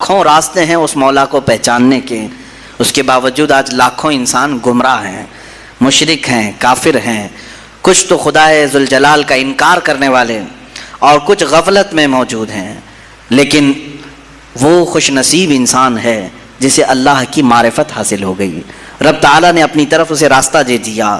لاکھوں راستے ہیں اس مولا کو پہچاننے کے، اس کے باوجود آج لاکھوں انسان گمراہ ہیں، مشرک ہیں، کافر ہیں، کچھ تو خدائے ذوالجلال کا انکار کرنے والے اور کچھ غفلت میں موجود ہیں۔ لیکن وہ خوش نصیب انسان ہے جسے اللہ کی معرفت حاصل ہو گئی، رب تعالیٰ نے اپنی طرف اسے راستہ دے دیا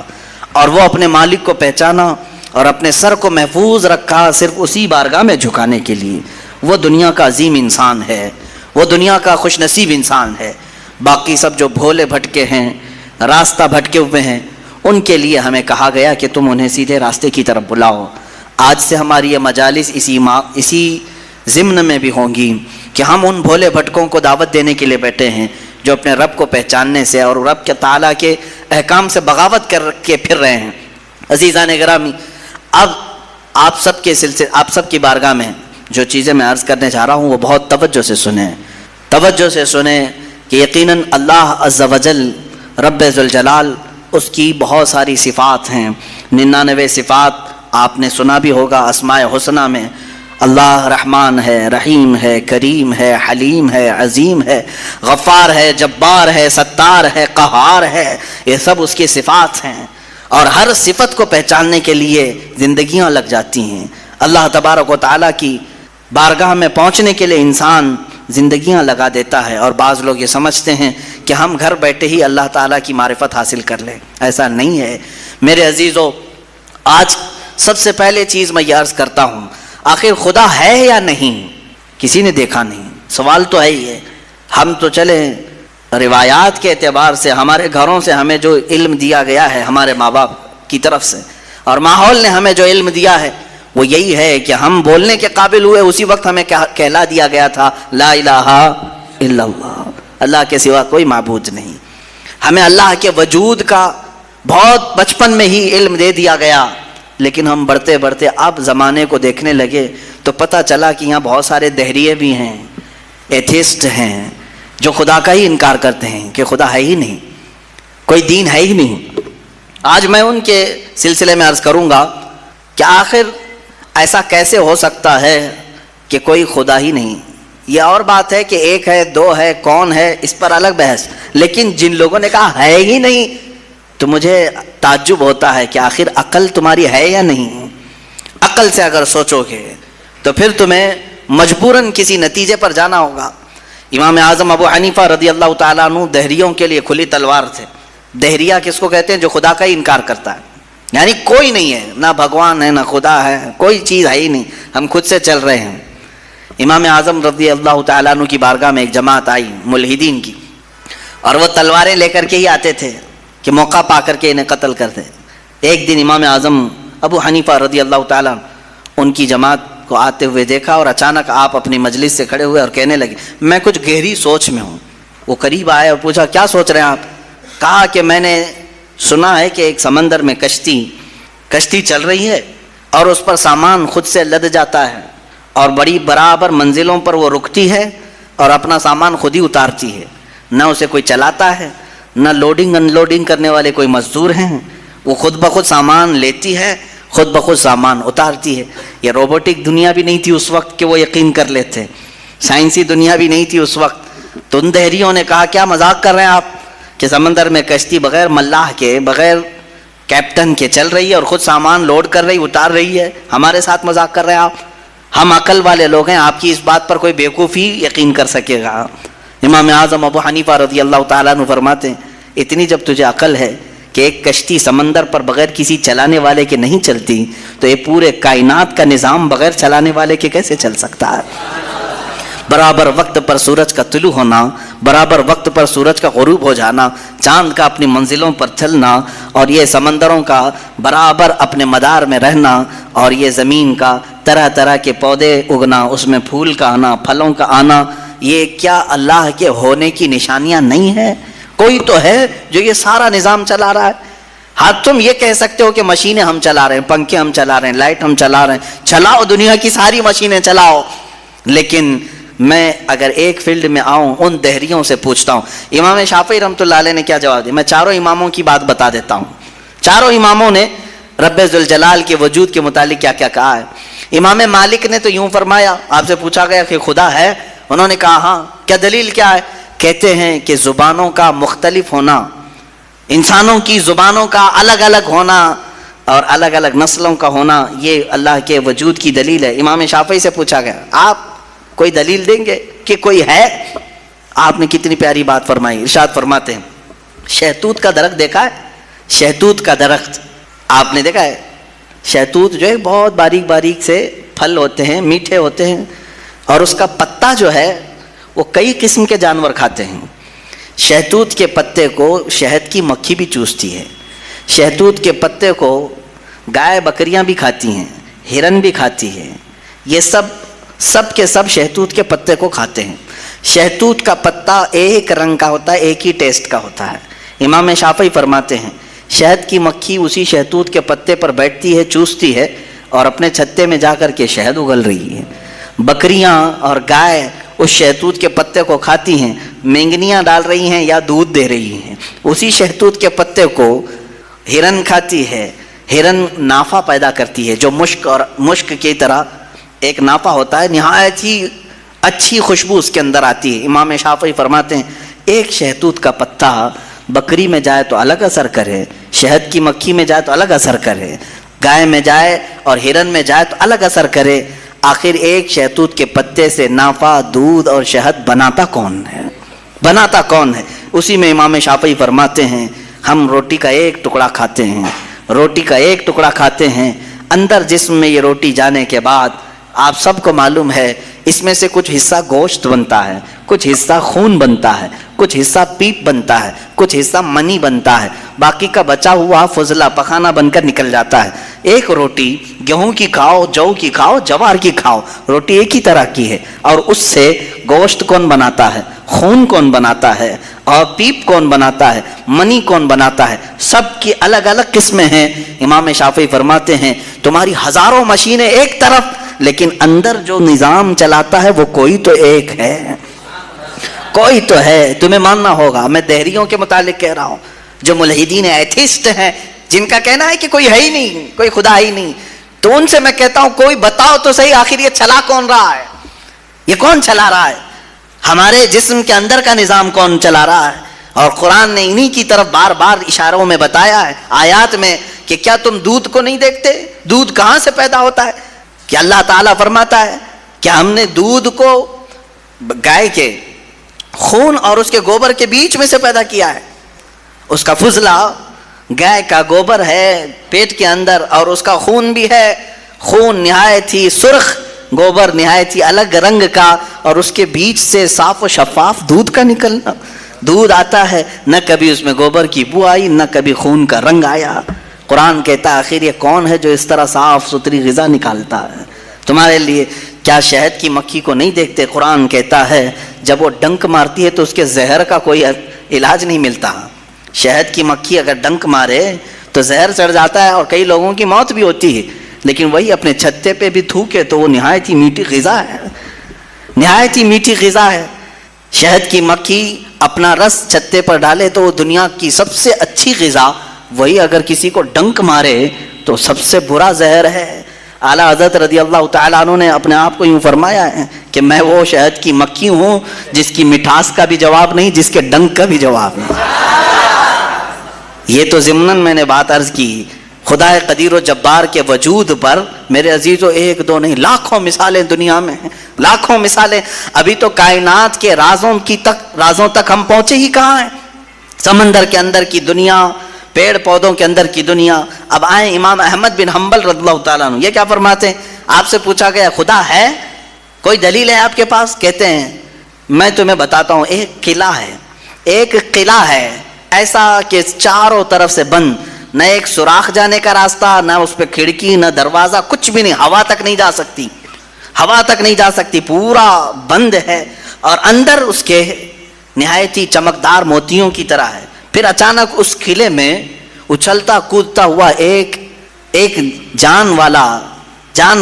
اور وہ اپنے مالک کو پہچانا اور اپنے سر کو محفوظ رکھا صرف اسی بارگاہ میں جھکانے کے لیے۔ وہ دنیا کا عظیم انسان ہے، وہ دنیا کا خوش نصیب انسان ہے۔ باقی سب جو بھولے بھٹکے ہیں، راستہ بھٹکے ہوئے ہیں، ان کے لیے ہمیں کہا گیا کہ تم انہیں سیدھے راستے کی طرف بلاؤ۔ آج سے ہماری یہ مجالس اسی ضمن میں بھی ہوں گی کہ ہم ان بھولے بھٹکوں کو دعوت دینے کے لیے بیٹھے ہیں جو اپنے رب کو پہچاننے سے اور رب کے تعالیٰ کے احکام سے بغاوت کر کے پھر رہے ہیں۔ عزیزان گرامی، اب آپ سب کی بارگاہ میں جو چیزیں میں عرض کرنے جا رہا ہوں وہ بہت توجہ سے سنیں کہ یقیناً اللہ عز و جل رب ذوالجلال اس کی بہت ساری صفات ہیں، 99 صفات آپ نے سنا بھی ہوگا اسماء حسنہ میں۔ اللہ رحمان ہے، رحیم ہے، کریم ہے، حلیم ہے، عظیم ہے، غفار ہے، جبار ہے، ستار ہے، قہار ہے، یہ سب اس کی صفات ہیں۔ اور ہر صفت کو پہچاننے کے لیے زندگیاں لگ جاتی ہیں۔ اللہ تبارک و تعالیٰ کی بارگاہ میں پہنچنے کے لیے انسان زندگیاں لگا دیتا ہے، اور بعض لوگ یہ سمجھتے ہیں کہ ہم گھر بیٹھے ہی اللہ تعالیٰ کی معرفت حاصل کر لیں۔ ایسا نہیں ہے میرے عزیزو۔ آج سب سے پہلے چیز میں یہ عرض کرتا ہوں، آخر خدا ہے یا نہیں؟ کسی نے دیکھا نہیں، سوال تو ہے ہی ہے۔ ہم تو چلے روایات کے اعتبار سے، ہمارے گھروں سے ہمیں جو علم دیا گیا ہے ہمارے ماں باپ کی طرف سے، اور ماحول نے ہمیں جو علم دیا ہے وہ یہی ہے کہ ہم بولنے کے قابل ہوئے اسی وقت ہمیں کہلا دیا گیا تھا لا الہ الا اللہ، اللہ کے سوا کوئی معبود نہیں۔ ہمیں اللہ کے وجود کا بہت بچپن میں ہی علم دے دیا گیا، لیکن ہم بڑھتے بڑھتے اب زمانے کو دیکھنے لگے تو پتہ چلا کہ یہاں بہت سارے دہریے بھی ہیں، ایتھیسٹ ہیں، جو خدا کا ہی انکار کرتے ہیں کہ خدا ہے ہی نہیں، کوئی دین ہے ہی نہیں۔ آج میں ان کے سلسلے میں عرض کروں گا کہ آخر ایسا کیسے ہو سکتا ہے کہ کوئی خدا ہی نہیں۔ یہ اور بات ہے کہ ایک ہے، دو ہے، کون ہے، اس پر الگ بحث، لیکن جن لوگوں نے کہا ہے ہی نہیں تو مجھے تعجب ہوتا ہے کہ آخر عقل تمہاری ہے یا نہیں؟ عقل سے اگر سوچو گے تو پھر تمہیں مجبوراً کسی نتیجے پر جانا ہوگا۔ امام اعظم ابو حنیفہ رضی اللہ تعالیٰ عنہ دہریوں کے لیے کھلی تلوار تھے۔ دہریہ کس کو کہتے ہیں؟ جو خدا کا ہی انکار کرتا ہے، یعنی کوئی نہیں ہے، نہ بھگوان ہے، نہ خدا ہے، کوئی چیز ہے ہی نہیں، ہم خود سے چل رہے ہیں۔ امام اعظم رضی اللہ تعالیٰ عنہ کی بارگاہ میں ایک جماعت آئی ملحدین کی، اور وہ تلواریں لے کر کے ہی آتے تھے کہ موقع پا کر کے انہیں قتل کرتے۔ ایک دن امام اعظم ابو حنیفہ رضی اللہ تعالیٰ ان کی جماعت کو آتے ہوئے دیکھا، اور اچانک آپ اپنی مجلس سے کھڑے ہوئے اور کہنے لگے میں کچھ گہری سوچ میں ہوں۔ وہ قریب آئے اور پوچھا کیا سوچ رہے ہیں آپ؟ کہا کہ میں نے سنا ہے کہ ایک سمندر میں کشتی چل رہی ہے اور اس پر سامان خود سے لد جاتا ہے، اور بڑی برابر منزلوں پر وہ رکتی ہے اور اپنا سامان خود ہی اتارتی ہے، نہ اسے کوئی چلاتا ہے، نہ لوڈنگ ان لوڈنگ کرنے والے کوئی مزدور ہیں، وہ خود بخود سامان لیتی ہے، خود بخود سامان اتارتی ہے۔ یہ روبوٹک دنیا بھی نہیں تھی اس وقت کہ وہ یقین کر لیتے، سائنسی دنیا بھی نہیں تھی اس وقت۔ تو ان دہریوں نے کہا کیا مذاق کر رہے ہیں آپ کہ سمندر میں کشتی بغیر ملاح کے، بغیر کیپٹن کے چل رہی ہے اور خود سامان لوڈ کر رہی، اتار رہی ہے، ہمارے ساتھ مذاق کر رہے ہیں آپ؟ ہم عقل والے لوگ ہیں، آپ کی اس بات پر کوئی بیوقوفی یقین کر سکے گا؟ امام اعظم ابو حنیفہ رضی اللہ تعالیٰ عنہ فرماتے ہیں اتنی جب تجھے عقل ہے کہ ایک کشتی سمندر پر بغیر کسی چلانے والے کے نہیں چلتی، تو یہ پورے کائنات کا نظام بغیر چلانے والے کے کیسے چل سکتا ہے؟ برابر وقت پر سورج کا طلوع ہونا، برابر وقت پر سورج کا غروب ہو جانا، چاند کا اپنی منزلوں پر چلنا، اور یہ سمندروں کا برابر اپنے مدار میں رہنا، اور یہ زمین کا طرح طرح کے پودے اگنا، اس میں پھول کا آنا، پھلوں کا آنا، یہ کیا اللہ کے ہونے کی نشانیاں نہیں ہیں؟ کوئی تو ہے جو یہ سارا نظام چلا رہا ہے۔ ہاں تم یہ کہہ سکتے ہو کہ مشینیں ہم چلا رہے ہیں، پنکھے ہم چلا رہے ہیں، لائٹ ہم چلا رہے ہیں، چلاؤ دنیا کی ساری مشینیں چلاؤ، لیکن میں اگر ایک فیلڈ میں آؤں ان دہریوں سے پوچھتا ہوں، امام شافعی رحمۃ اللہ علیہ نے کیا جواب دیا؟ میں چاروں اماموں کی بات بتا دیتا ہوں۔ چاروں اماموں نے رب ذوالجلال کے وجود کے متعلق کیا کیا کہا ہے۔ امام مالک نے تو یوں فرمایا، آپ سے پوچھا گیا کہ خدا ہے، انہوں نے کہا ہاں، کیا دلیل کیا ہے؟ کہتے ہیں کہ زبانوں کا مختلف ہونا، انسانوں کی زبانوں کا الگ الگ ہونا اور الگ الگ نسلوں کا ہونا، یہ اللہ کے وجود کی دلیل ہے۔ امام شافعی سے پوچھا گیا آپ کوئی دلیل دیں گے کہ کوئی ہے؟ آپ نے کتنی پیاری بات فرمائی، ارشاد فرماتے ہیں شہتوت کا درخت دیکھا ہے؟ شہتوت کا درخت آپ نے دیکھا ہے؟ شہتوت جو ہے بہت باریک باریک سے پھل ہوتے ہیں، میٹھے ہوتے ہیں، اور اس کا پتا جو ہے وہ کئی قسم کے جانور کھاتے ہیں۔ شہتوت کے پتے کو شہد کی مکھی بھی چوستی ہے، شہتوت کے پتے کو گائے بکریاں بھی کھاتی ہیں، ہرن بھی کھاتی ہے، یہ سب کے سب شہتوت کے پتے کو کھاتے ہیں۔ شہتوت کا پتا ایک رنگ کا ہوتا ہے، ایک ہی ٹیسٹ کا ہوتا ہے۔ امام شافعی فرماتے ہیں شہد کی مکھی اسی شہتوت کے پتے پر بیٹھتی ہے، چوستی ہے اور اپنے چھتے میں جا کر کے شہد اگل رہی ہے۔ بکریاں اور گائے اس شہتوت کے پتے کو کھاتی ہیں، مینگنیاں ڈال رہی ہیں یا دودھ دے رہی ہیں۔ اسی شہتوت کے پتے کو ہرن کھاتی ہے، ہرن نافہ پیدا کرتی ہے جو مشک کی طرح ایک نافہ ہوتا ہے، نہایت ہی اچھی خوشبو اس کے اندر آتی ہے۔ امام شافعی فرماتے ہیں ایک شہتوت کا پتا بکری میں جائے تو الگ اثر کرے، شہد کی مکھی میں جائے تو الگ اثر کرے، گائے میں جائے اور ہرن میں جائے تو الگ اثر کرے، آخر ایک شہتوت کے پتے سے نافع، دودھ اور شہد بناتا کون ہے؟ بناتا کون ہے؟ اسی میں امام شافعی فرماتے ہیں ہم روٹی کا ایک ٹکڑا کھاتے ہیں، روٹی کا ایک ٹکڑا کھاتے ہیں، اندر جسم میں یہ روٹی جانے کے بعد آپ سب کو معلوم ہے اس میں سے کچھ حصہ گوشت بنتا ہے، کچھ حصہ خون بنتا ہے، کچھ حصہ پیپ بنتا ہے، کچھ حصہ منی بنتا ہے، باقی کا بچا ہوا فضلہ پخانہ بن کر نکل جاتا ہے۔ ایک روٹی گیہوں کی کھاؤ، جو کی کھاؤ، جوار کی کھاؤ، روٹی ایک ہی طرح کی ہے، اور اس سے گوشت کون بناتا ہے، خون کون بناتا ہے، اور پیپ کون بناتا ہے، منی کون بناتا ہے، سب کی الگ الگ قسمیں ہیں۔ امام شافعی فرماتے ہیں تمہاری ہزاروں مشینیں ایک طرف، لیکن اندر جو نظام چلاتا ہے وہ کوئی تو ایک ہے، کوئی تو ہے، تمہیں ماننا ہوگا۔ میں دہریوں کے متعلق کہہ رہا ہوں جو ملحدین ایتھسٹ ہیں، جن کا کہنا ہے کہ کوئی ہے ہی نہیں، کوئی خدا ہی نہیں، تو ان سے میں کہتا ہوں کوئی بتاؤ تو صحیح آخر یہ چلا کون رہا ہے، یہ کون چلا رہا ہے، ہمارے جسم کے اندر کا نظام کون چلا رہا ہے؟ اور قرآن نے انہی کی طرف بار بار اشاروں میں بتایا ہے آیات میں کہ کیا تم دودھ کو نہیں دیکھتے؟ دودھ کہاں سے پیدا ہوتا ہے؟ کہ اللہ تعالیٰ فرماتا ہے کہ ہم نے دودھ کو گائے کے خون اور اس کے گوبر کے بیچ میں سے پیدا کیا ہے۔ اس کا فضلہ گائے کا گوبر ہے پیٹ کے اندر، اور اس کا خون بھی ہے، خون نہایت ہی سرخ، گوبر نہایت ہی الگ رنگ کا، اور اس کے بیچ سے صاف و شفاف دودھ کا نکلنا، دودھ آتا ہے، نہ کبھی اس میں گوبر کی بو آئی، نہ کبھی خون کا رنگ آیا۔ قرآن کہتا ہے آخر یہ کون ہے جو اس طرح صاف ستھری غذا نکالتا ہے تمہارے لیے؟ کیا شہد کی مکھی کو نہیں دیکھتے؟ قرآن کہتا ہے جب وہ ڈنک مارتی ہے تو اس کے زہر کا کوئی علاج نہیں ملتا۔ شہد کی مکھی اگر ڈنک مارے تو زہر چڑھ جاتا ہے اور کئی لوگوں کی موت بھی ہوتی ہے، لیکن وہی اپنے چھتے پہ بھی تھوکے تو وہ نہایت ہی میٹھی غذا ہے، نہایت ہی میٹھی غذا ہے۔ شہد کی مکھی اپنا رس چھتے پر ڈالے تو وہ دنیا کی سب سے اچھی غذا، وہی اگر کسی کو ڈنک مارے تو سب سے برا زہر ہے۔ اعلیٰ حضرت رضی اللہ تعالیٰ عنہ نے اپنے آپ کو یوں فرمایا ہے کہ میں وہ شہد کی مکھی ہوں جس کی مٹھاس کا بھی جواب نہیں، جس کے ڈنک کا بھی جواب نہیں۔ یہ تو ضمناً میں نے بات عرض کی۔ خدا قدیر و جبار کے وجود پر میرے عزیزو ایک دو نہیں، لاکھوں مثالیں دنیا میں ہیں، لاکھوں مثالیں۔ ابھی تو کائنات کے رازوں تک ہم پہنچے ہی کہاں ہیں؟ سمندر کے اندر کی دنیا، پیڑ پودوں کے اندر کی دنیا۔ اب آئیں امام احمد بن حنبل رضی اللہ تعالیٰ عنہ، یہ کیا فرماتے ہیں؟ آپ سے پوچھا گیا خدا ہے، کوئی دلیل ہے آپ کے پاس؟ کہتے ہیں میں تمہیں بتاتا ہوں، ایک قلعہ ہے، ایک قلعہ ہے ایسا کہ چاروں طرف سے بند، نہ ایک سوراخ جانے کا راستہ، نہ اس پہ کھڑکی، نہ دروازہ، کچھ بھی نہیں، ہوا تک نہیں جا سکتی، ہوا تک نہیں جا سکتی، پورا بند ہے، اور اندر اس کے نہایت ہی چمکدار موتیوں کی طرح ہے۔ پھر اچانک اس قلعے میں اچھلتا کودتا ہوا ایک جان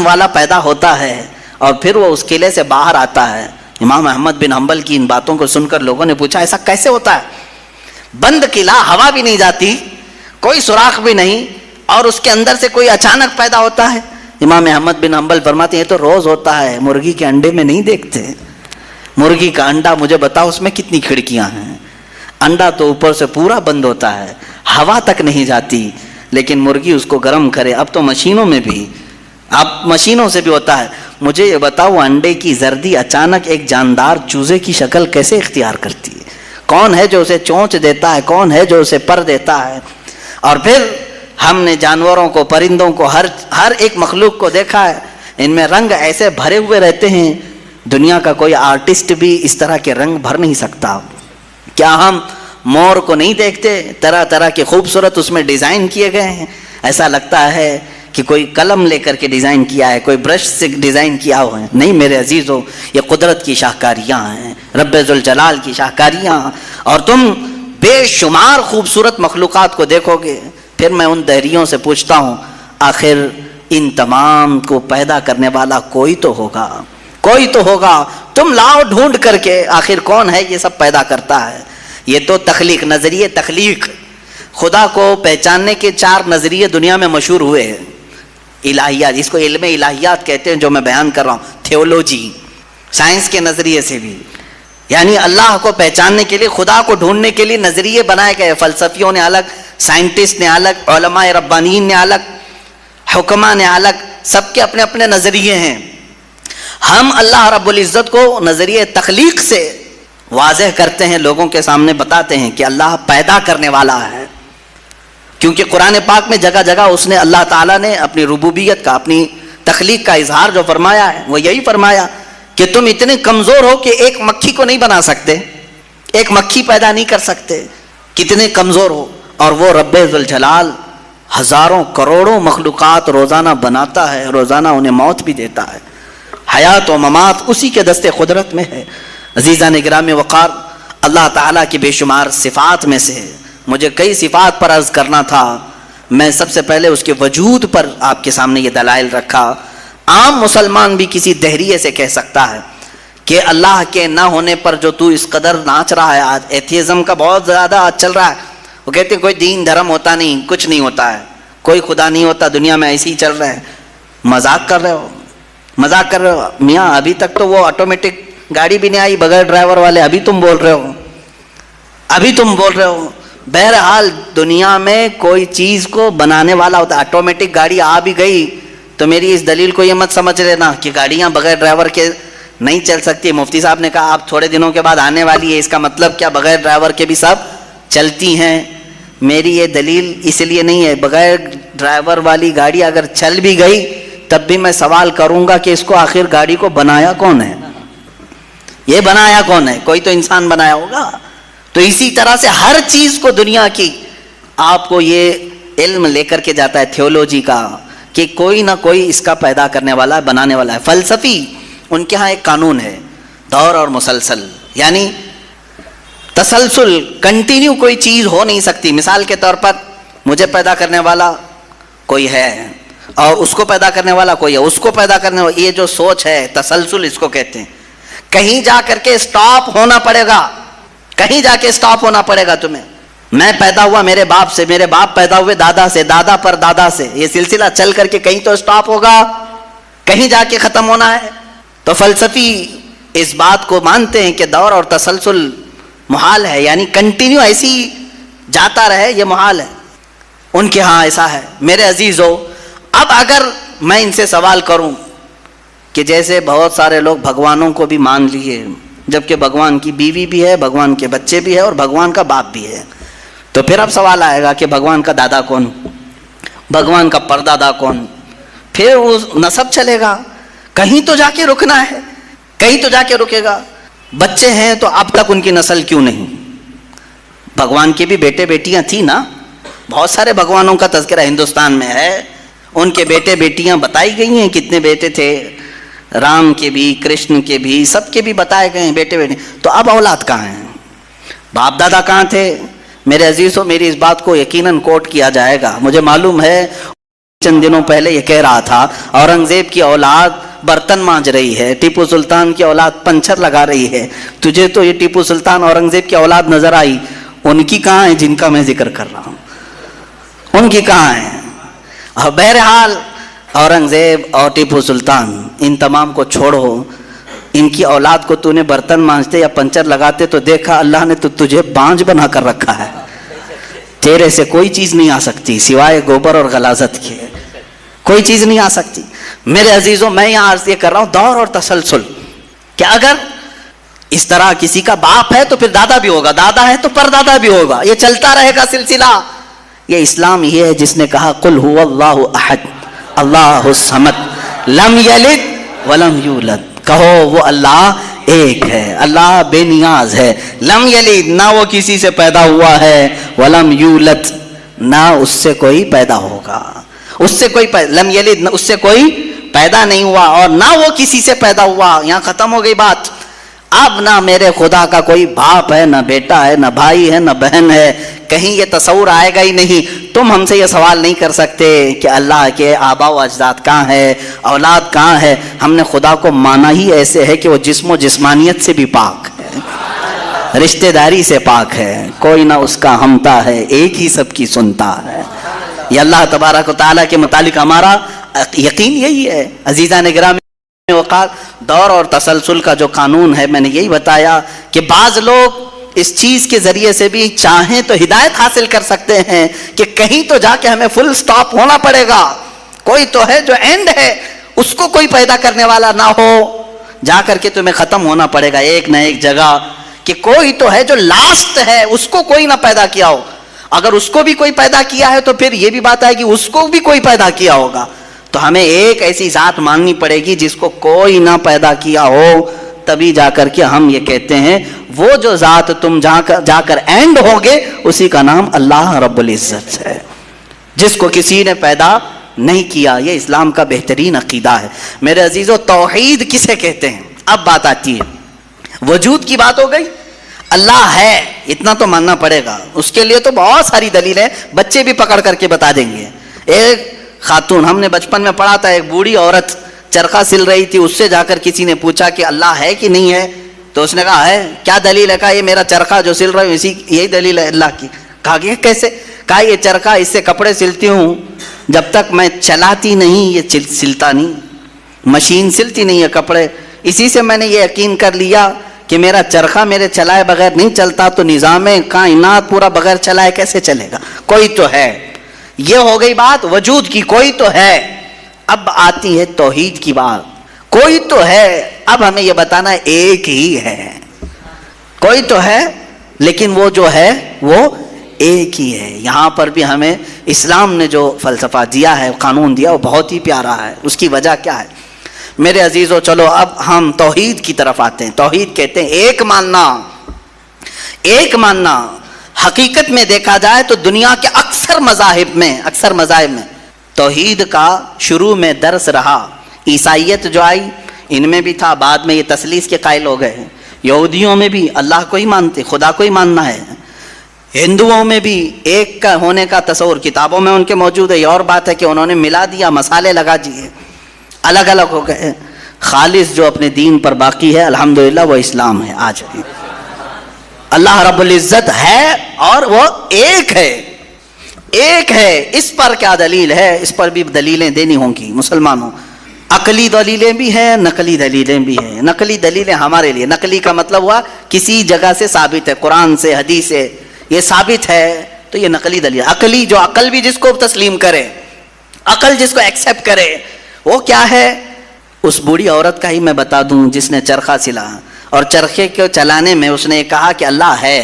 والا پیدا ہوتا ہے، اور پھر وہ اس قلعے سے باہر آتا ہے۔ امام احمد بن حنبل کی ان باتوں کو سن کر لوگوں نے پوچھا ایسا کیسے ہوتا ہے؟ بند قلعہ، ہوا بھی نہیں جاتی، کوئی سوراخ بھی نہیں، اور اس کے اندر سے کوئی اچانک پیدا ہوتا ہے۔ امام احمد بن حنبل فرماتے ہیں یہ تو روز ہوتا ہے، مرغی کے انڈے میں نہیں دیکھتے، مرغی کا انڈا مجھے بتاؤ اس میں کتنی کھڑکیاں ہیں؟ انڈا تو اوپر سے پورا بند ہوتا ہے، ہوا تک نہیں جاتی، لیکن مرغی اس کو گرم کرے. اب تو مشینوں میں بھی، اب مشینوں سے بھی ہوتا ہے. مجھے یہ بتاؤ انڈے کی زردی اچانک ایک جاندار چوزے کی شکل کیسے اختیار کرتی ہے؟ کون ہے جو اسے چونچ دیتا ہے؟ کون ہے جو اسے پر دیتا ہے؟ اور پھر ہم نے جانوروں کو، پرندوں کو، ہر ایک مخلوق کو دیکھا ہے، ان میں رنگ ایسے بھرے ہوئے رہتے ہیں، دنیا کا کوئی آرٹسٹ بھی اس طرح کے رنگ بھر نہیں سکتا. کیا ہم مور کو نہیں دیکھتے؟ طرح طرح کے خوبصورت اس میں ڈیزائن کیے گئے ہیں، ایسا لگتا ہے کہ کوئی قلم لے کر کے ڈیزائن کیا ہے، کوئی برش سے ڈیزائن کیا ہوا ہے. نہیں میرے عزیزو، یہ قدرت کی شاہکاریاں ہیں، رب ذوالجلال کی شاہکاریاں. اور تم بے شمار خوبصورت مخلوقات کو دیکھو گے. پھر میں ان دہریوں سے پوچھتا ہوں، آخر ان تمام کو پیدا کرنے والا کوئی تو ہوگا، کوئی تو ہوگا. تم لاؤ ڈھونڈ کر کے، آخر کون ہے یہ سب پیدا کرتا ہے؟ یہ تو تخلیق، نظریے تخلیق. خدا کو پہچاننے کے 4 نظریے دنیا میں مشہور ہوئے ہیں. الہیات، جس کو علم الہیات کہتے ہیں، جو میں بیان کر رہا ہوں، تھیولوجی، سائنس کے نظریے سے بھی، یعنی اللہ کو پہچاننے کے لیے، خدا کو ڈھونڈنے کے لیے نظریے بنائے گئے. فلسفیوں نے الگ، سائنٹسٹ نے الگ، علماء ربانیین نے الگ، حکماء نے الگ، سب کے اپنے اپنے نظریے ہیں. ہم اللہ رب العزت کو نظریے تخلیق سے واضح کرتے ہیں، لوگوں کے سامنے بتاتے ہیں کہ اللہ پیدا کرنے والا ہے. کیونکہ قرآن پاک میں جگہ جگہ اس نے، اللہ تعالیٰ نے اپنی ربوبیت کا، اپنی تخلیق کا اظہار جو فرمایا ہے وہ یہی فرمایا کہ تم اتنے کمزور ہو کہ ایک مکھی کو نہیں بنا سکتے، ایک مکھی پیدا نہیں کر سکتے، کتنے کمزور ہو. اور وہ رب ذوالجلال ہزاروں کروڑوں مخلوقات روزانہ بناتا ہے، روزانہ انہیں موت بھی دیتا ہے. حیات و ممات اسی کے دست قدرت میں ہے. عزیزان گرامی وقار، اللہ تعالیٰ کی بے شمار صفات میں سے مجھے کئی صفات پر عرض کرنا تھا. میں سب سے پہلے اس کے وجود پر آپ کے سامنے یہ دلائل رکھا. عام مسلمان بھی کسی دہریے سے کہہ سکتا ہے کہ اللہ کے نہ ہونے پر جو تو اس قدر ناچ رہا ہے، آج ایتھیزم کا بہت زیادہ آج چل رہا ہے. وہ کہتے ہیں کوئی دین دھرم ہوتا نہیں، کچھ نہیں ہوتا ہے، کوئی خدا نہیں ہوتا، دنیا میں ایسے ہی چل رہا ہے. مذاق کر رہے ہو، مذاق کر رہے ہو میاں. ابھی تک تو وہ آٹومیٹک گاڑی بھی نہیں آئی بغیر ڈرائیور والے، ابھی تم بول رہے ہو، ابھی تم بول رہے ہو. بہرحال دنیا میں کوئی چیز کو بنانے والا ہوتا ہے. آٹومیٹک گاڑی آ بھی گئی تو میری اس دلیل کو یہ مت سمجھ لینا کہ گاڑیاں بغیر ڈرائیور کے نہیں چل سکتی. مفتی صاحب نے کہا آپ تھوڑے دنوں کے بعد آنے والی ہے، اس کا مطلب کیا بغیر ڈرائیور کے بھی سب چلتی ہیں؟ میری یہ دلیل اس لیے نہیں ہے. بغیر ڈرائیور والی گاڑی اگر چل بھی گئی تب بھی میں سوال کروں گا کہ اس کو آخر گاڑی کو بنایا کون ہے؟ یہ بنایا کون ہے؟ کوئی تو انسان بنایا ہوگا. تو اسی طرح سے ہر چیز کو دنیا کی آپ کو یہ علم لے کر کے جاتا ہے تھیولوجی کا کہ کوئی نہ کوئی اس کا پیدا کرنے والا ہے، بنانے والا ہے. فلسفی ان کے ہاں ایک قانون ہے، دور اور مسلسل، یعنی تسلسل، کنٹینیو کوئی چیز ہو نہیں سکتی. مثال کے طور پر مجھے پیدا کرنے والا کوئی ہے اور اس کو پیدا کرنے والا کوئی ہے، اس کو پیدا کرنے والا، یہ جو سوچ ہے تسلسل اس کو کہتے ہیں. کہیں جا کر کے اسٹاپ ہونا پڑے گا، کہیں جا کے اسٹاپ ہونا پڑے گا تمہیں. میں پیدا ہوا میرے باپ سے، میرے باپ پیدا ہوئے دادا سے، دادا پر دادا سے، یہ سلسلہ چل کر کے کہیں تو اسٹاپ ہوگا، کہیں جا کے ختم ہونا ہے. تو فلسفی اس بات کو مانتے ہیں کہ دور اور تسلسل محال ہے، یعنی کنٹینیو ایسی جاتا رہے یہ محال ہے. ان کے ہاں ایسا ہے. میرے عزیزو، اب اگر میں ان سے سوال کروں کہ جیسے بہت سارے لوگ بھگوانوں کو بھی مان لیے، جبکہ بھگوان کی بیوی بھی ہے، بھگوان کے بچے بھی ہے اور بھگوان کا باپ بھی ہے، تو پھر اب سوال آئے گا کہ بھگوان کا دادا کون، بھگوان کا پردادا کون؟ پھر وہ نسب چلے گا. کہیں تو جا کے رکنا ہے، کہیں تو جا کے رکے گا. بچے ہیں تو اب تک ان کی نسل کیوں نہیں؟ بھگوان کے بھی بیٹے بیٹیاں تھیں نا، بہت سارے بھگوانوں کا تذکرہ ہندوستان میں ہے، ان کے بیٹے بیٹیاں بتائی گئی ہیں، کتنے بیٹے تھے، رام کے بھی، کرشن کے بھی، سب کے بھی بتائے گئے ہیں بیٹے بیٹے. تو اب اولاد کہاں ہیں؟ باپ دادا کہاں تھے؟ میرے عزیزوں، میری اس بات کو یقیناً کوٹ کیا جائے گا. مجھے معلوم ہے چند دنوں پہلے یہ کہہ رہا تھا اورنگزیب کی اولاد برتن مانج رہی ہے، ٹیپو سلطان کی اولاد پنچر لگا رہی ہے. تجھے تو یہ ٹیپو سلطان اورنگزیب کی اولاد نظر آئی، ان کی کہاں ہے جن کا میں ذکر کر رہا ہوں؟ ان کی کہاں ہے؟ اور بہرحال اورنگزیب اور ٹیپو سلطان ان تمام کو چھوڑو، ان کی اولاد کو تو نے برتن مانجتے یا پنچر لگاتے تو دیکھا اللہ نے تو تجھے بانجھ بنا کر رکھا ہے، تیرے سے کوئی چیز نہیں آ سکتی سوائے گوبر اور غلاظت کے، کوئی چیز نہیں آ سکتی۔ میرے عزیزوں، میں یہاں عرض یہ کر رہا ہوں دور اور تسلسل، کہ اگر اس طرح کسی کا باپ ہے تو پھر دادا بھی ہوگا، دادا ہے تو پردادا بھی ہوگا، یہ چلتا رہے گا سلسلہ۔ یہ اسلام یہ ہے جس نے کہا قل هو اللہ احد اللہ الصمد لم یلد ولم یولد، کہو وہ اللہ ایک ہے، اللہ بے نیاز ہے، لم یلد نہ وہ کسی سے پیدا ہوا ہے، ولم یولد نہ اس سے کوئی پیدا ہوگا، اس سے کوئی لم یلد اس سے کوئی پیدا نہیں ہوا اور نہ وہ کسی سے پیدا ہوا۔ یہاں ختم ہو گئی بات۔ اب نہ میرے خدا کا کوئی باپ ہے، نہ بیٹا ہے، نہ بھائی ہے، نہ بہن ہے، کہیں یہ تصور آئے گا ہی نہیں۔ تم ہم سے یہ سوال نہیں کر سکتے کہ اللہ کے آبا و اجداد کہاں ہے، اولاد کہاں ہے۔ ہم نے خدا کو مانا ہی ایسے ہے کہ وہ جسم و جسمانیت سے بھی پاک ہے، رشتہ داری سے پاک ہے، کوئی نہ اس کا ہمتا ہے، ایک ہی سب کی سنتا ہے۔ یہ اللہ تبارک و تعالیٰ کے متعلق ہمارا یقین یہی ہے۔ عزیزان گرامی وقار، دور اور تسلسل کا جو قانون ہے میں نے یہی بتایا کہ بعض لوگ اس چیز کے ذریعے سے بھی چاہیں تو ہدایت حاصل کر سکتے ہیں کہ کہیں تو جا کے ہمیں فل سٹاپ ہونا پڑے گا، کوئی تو ہے جو اینڈ ہے، اس کو کوئی پیدا کرنے والا نہ ہو، جا کر کے تمہیں ختم ہونا پڑے گا ایک نہ ایک جگہ، کہ کوئی تو ہے جو لاسٹ ہے، اس کو کوئی نہ پیدا کیا ہو۔ اگر اس کو بھی کوئی پیدا کیا ہے تو پھر یہ بھی بات ہے کہ اس کو بھی کوئی پیدا کیا ہوگا، تو ہمیں ایک ایسی ذات ماننی پڑے گی جس کو کوئی نہ پیدا کیا ہو، تبھی جا کر کے ہم یہ کہتے ہیں وہ جو ذات تم جا کر اینڈ ہوگے اسی کا نام اللہ رب العزت ہے، جس کو کسی نے پیدا نہیں کیا۔ یہ اسلام کا بہترین عقیدہ ہے۔ میرے عزیزو، توحید کسے کہتے ہیں؟ اب بات آتی ہے، وجود کی بات ہو گئی، اللہ ہے اتنا تو ماننا پڑے گا، اس کے لیے تو بہت ساری دلیلیں بچے بھی پکڑ کر کے بتا دیں گے۔ ایک خاتون، ہم نے بچپن میں پڑھا تھا، ایک بوڑھی عورت چرخہ سل رہی تھی، اس سے جا کر کسی نے پوچھا کہ اللہ ہے کہ نہیں ہے، تو اس نے کہا ہے۔ کیا دلیل ہے؟ کہا یہ میرا چرخہ جو سل رہا ہوں یہی دلیل ہے اللہ کی۔ کہا کہ کیسے؟ کہا یہ چرخہ، اس سے کپڑے سلتی ہوں، جب تک میں چلاتی نہیں یہ سلتا نہیں، مشین سلتی نہیں ہے کپڑے، اسی سے میں نے یہ یقین کر لیا کہ میرا چرخہ میرے چلائے بغیر نہیں چلتا، تو نظام کائنات پورا بغیر چلائے کیسے چلے گا؟ کوئی تو ہے۔ یہ ہو گئی بات وجود کی، کوئی تو ہے۔ اب آتی ہے توحید کی بات، کوئی تو ہے، اب ہمیں یہ بتانا ہے ایک ہی ہے، کوئی تو ہے لیکن وہ جو ہے وہ ایک ہی ہے۔ یہاں پر بھی ہمیں اسلام نے جو فلسفہ دیا ہے، قانون دیا، وہ بہت ہی پیارا ہے۔ اس کی وجہ کیا ہے میرے عزیزو؟ چلو اب ہم توحید کی طرف آتے ہیں۔ توحید کہتے ہیں ایک ماننا، ایک ماننا۔ حقیقت میں دیکھا جائے تو دنیا کے اکثر مذاہب میں توحید کا شروع میں درس رہا۔ عیسائیت جو آئی ان میں بھی تھا، بعد میں یہ تثلیث کے قائل ہو گئے۔ یہودیوں میں بھی اللہ کو ہی مانتے، خدا کو ہی ماننا ہے۔ ہندوؤں میں بھی ایک کا ہونے کا تصور کتابوں میں ان کے موجود ہے، یہ اور بات ہے کہ انہوں نے ملا دیا، مسالے لگا دیے، الگ الگ ہو گئے۔ خالص جو اپنے دین پر باقی ہے الحمدللہ وہ اسلام ہے آج بھی۔ اللہ رب العزت ہے اور وہ ایک ہے، ایک ہے۔ اس پر کیا دلیل ہے؟ اس پر بھی دلیلیں دینی ہوں گی مسلمانوں۔ عقلی دلیلیں بھی ہیں، نقلی دلیلیں بھی ہیں۔ نقلی دلیلیں ہمارے لیے، نقلی کا مطلب ہوا کسی جگہ سے ثابت ہے، قرآن سے، حدیث سے یہ ثابت ہے تو یہ نقلی دلیل۔ عقلی جو عقل بھی جس کو تسلیم کرے، عقل جس کو ایکسیپٹ کرے، وہ کیا ہے؟ اس بوڑھی عورت کا ہی میں بتا دوں جس نے چرخہ سلا اور چرخے کو چلانے میں اس نے کہا کہ اللہ ہے،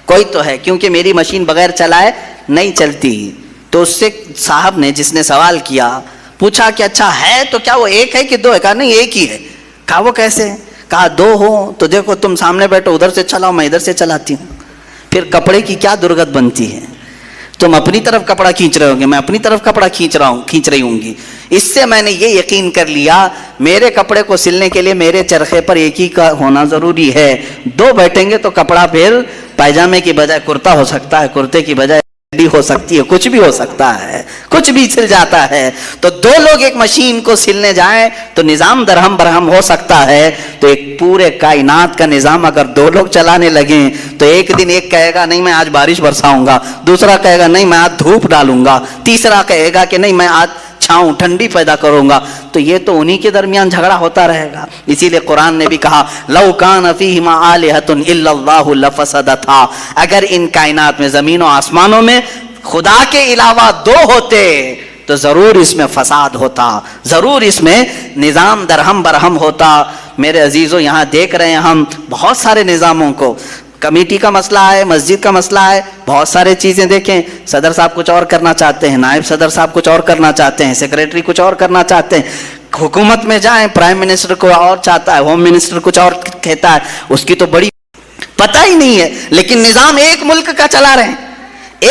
کوئی تو ہے، کیونکہ میری مشین بغیر چلائے نہیں چلتی۔ تو اس سے صاحب نے جس نے سوال کیا پوچھا کہ اچھا ہے تو کیا وہ ایک ہے کہ دو ہے؟ کہا نہیں ایک ہی ہے۔ کہا وہ کیسے؟ کہا دو ہو تو دیکھو تم سامنے بیٹھو، ادھر سے چلاؤ، میں ادھر سے چلاتی ہوں، پھر کپڑے کی کیا درگت بنتی ہے؟ تم اپنی طرف کپڑا کھینچ رہے ہوں گے، میں اپنی طرف کپڑا کھینچ رہی ہوں گی۔ اس سے میں نے یہ یقین کر لیا میرے کپڑے کو سلنے کے لیے میرے چرخے پر ایک ہی کا ہونا ضروری ہے۔ دو بیٹھیں گے تو کپڑا پھر پائجامے کی بجائے کرتا ہو سکتا ہے، کرتے کی بجائے ہو سکتی ہے، کچھ بھی ہو سکتا ہے، کچھ بھی سل جاتا ہے۔ تو دو لوگ ایک مشین کو سلنے جائیں تو نظام درہم برہم ہو سکتا ہے۔ تو ایک پورے کائنات کا نظام اگر دو لوگ چلانے لگیں تو ایک دن ایک کہے گا نہیں میں آج بارش برساؤں گا، دوسرا کہے گا نہیں میں آج دھوپ ڈالوں گا، تیسرا کہے گا کہ نہیں میں آج چھاؤں ٹھنڈی پیدا کروں گا، تو یہ تو انہی کے درمیان جھگڑا ہوتا رہے گا۔ اسی لیے قرآن نے بھی کہا لو کان فیہما آلہۃ الا اللہ لفسدتا، اگر ان کائنات میں زمین و آسمانوں میں خدا کے علاوہ دو ہوتے تو ضرور اس میں فساد ہوتا، ضرور اس میں نظام درہم برہم ہوتا۔ میرے عزیزوں، یہاں دیکھ رہے ہیں ہم بہت سارے نظاموں کو، کمیٹی کا مسئلہ ہے، مسجد کا مسئلہ ہے، بہت سارے چیزیں دیکھیں، صدر صاحب کچھ اور کرنا چاہتے ہیں، نائب صدر صاحب کچھ اور کرنا چاہتے ہیں، سیکریٹری کچھ اور کرنا چاہتے ہیں، حکومت میں جائیں پرائم منسٹر کو اور چاہتا ہے، ہوم منسٹر کچھ اور کہتا ہے، اس کی تو بڑی پتہ ہی نہیں ہے، لیکن نظام ایک ملک کا چلا رہے ہیں،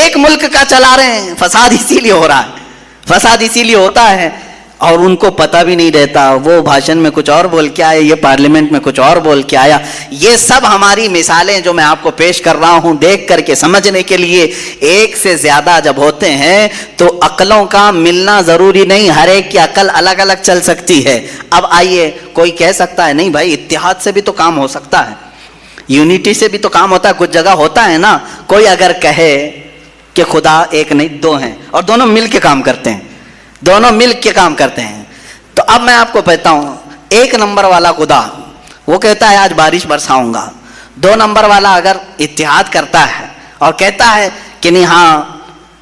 ایک ملک کا چلا رہے ہیں۔ فساد اسی لیے ہو رہا ہے، فساد اسی لیے ہوتا ہے، اور ان کو پتہ بھی نہیں رہتا، وہ بھاشن میں کچھ اور بول کے آئے، یہ پارلیمنٹ میں کچھ اور بول کے آیا۔ یہ سب ہماری مثالیں جو میں آپ کو پیش کر رہا ہوں دیکھ کر کے سمجھنے کے لیے، ایک سے زیادہ جب ہوتے ہیں تو عقلوں کا ملنا ضروری نہیں، ہر ایک کی عقل الگ الگ چل سکتی ہے۔ اب آئیے، کوئی کہہ سکتا ہے نہیں بھائی اتحاد سے بھی تو کام ہو سکتا ہے، یونٹی سے بھی تو کام ہوتا ہے، کچھ جگہ ہوتا ہے نا۔ کوئی اگر کہے کہ خدا ایک نہیں دو ہیں اور دونوں مل کے کام کرتے ہیں، دونوں مل کے کام کرتے ہیں، تو اب میں آپ کو کہتا ہوں ایک نمبر والا خدا وہ کہتا ہے آج بارش برساؤں گا، دو نمبر والا اگر اتحاد کرتا ہے اور کہتا ہے کہ نہیں ہاں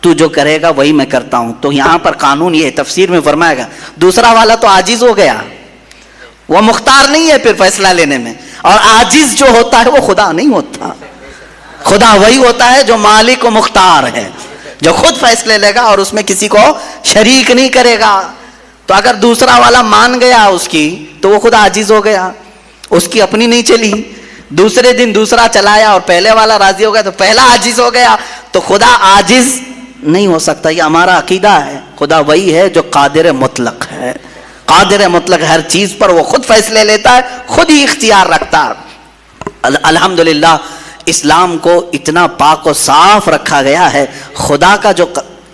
تو جو کرے گا وہی میں کرتا ہوں، تو یہاں پر قانون یہ تفسیر میں فرمائے گا دوسرا والا تو عاجز ہو گیا، وہ مختار نہیں ہے پھر فیصلہ لینے میں، اور عاجز جو ہوتا ہے وہ خدا نہیں ہوتا، خدا وہی ہوتا ہے جو مالک و مختار ہے، جو خود فیصلے لے گا اور اس میں کسی کو شریک نہیں کرے گا۔ تو اگر دوسرا والا مان گیا اس کی تو وہ خدا عاجز ہو گیا، اس کی اپنی نہیں چلی، دوسرے دن دوسرا چلایا اور پہلے والا راضی ہو گیا تو پہلا عاجز ہو گیا، تو خدا عاجز نہیں ہو سکتا۔ یہ ہمارا عقیدہ ہے، خدا وہی ہے جو قادر مطلق ہے، قادر مطلق، ہر چیز پر وہ خود فیصلے لیتا ہے، خود ہی اختیار رکھتا ہے۔ الحمدللہ اسلام کو اتنا پاک و صاف رکھا گیا ہے۔ خدا کا جو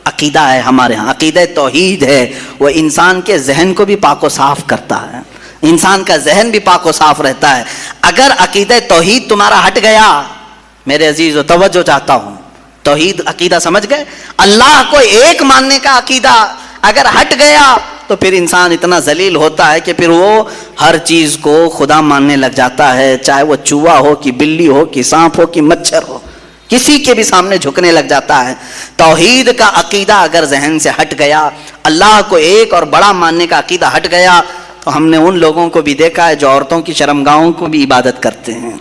عقیدہ ہے ہمارے ہاں، عقیدہ توحید ہے، وہ انسان کے ذہن کو بھی پاک و صاف کرتا ہے، انسان کا ذہن بھی پاک و صاف رہتا ہے۔ اگر عقیدہ توحید تمہارا ہٹ گیا، میرے عزیز و توجہ چاہتا ہوں، توحید عقیدہ سمجھ گئے، اللہ کو ایک ماننے کا عقیدہ اگر ہٹ گیا تو پھر انسان اتنا ذلیل ہوتا ہے کہ پھر وہ ہر چیز کو خدا ماننے لگ جاتا ہے، چاہے وہ چوہا ہو کہ بلی ہو کہ سانپ ہو کہ مچھر ہو، کسی کے بھی سامنے جھکنے لگ جاتا ہے۔ توحید کا عقیدہ اگر ذہن سے ہٹ گیا، اللہ کو ایک اور بڑا ماننے کا عقیدہ ہٹ گیا، تو ہم نے ان لوگوں کو بھی دیکھا ہے جو عورتوں کی شرمگاہوں کو بھی عبادت کرتے ہیں،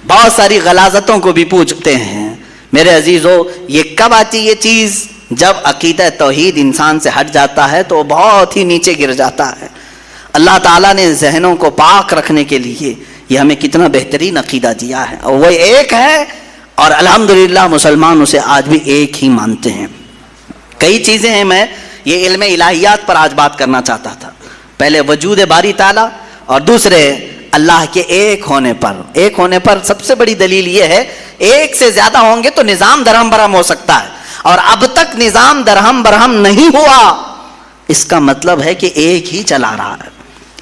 بہت ساری غلاظتوں کو بھی پوجتے ہیں۔ میرے عزیزو، یہ کب آتی یہ چیز؟ جب عقیدہ توحید انسان سے ہٹ جاتا ہے تو وہ بہت ہی نیچے گر جاتا ہے۔ اللہ تعالیٰ نے ذہنوں کو پاک رکھنے کے لیے یہ ہمیں کتنا بہترین عقیدہ دیا ہے، اور وہ ایک ہے، اور الحمدللہ مسلمان اسے آج بھی ایک ہی مانتے ہیں۔ کئی چیزیں ہیں، میں یہ علم الہیات پر آج بات کرنا چاہتا تھا، پہلے وجود باری تعالیٰ اور دوسرے اللہ کے ایک ہونے پر۔ ایک ہونے پر سب سے بڑی دلیل یہ ہے، ایک سے زیادہ ہوں گے تو نظام درہم برہم ہو سکتا ہے، اور اب تک نظام درہم برہم نہیں ہوا، اس کا مطلب ہے کہ ایک ہی چلا رہا ہے،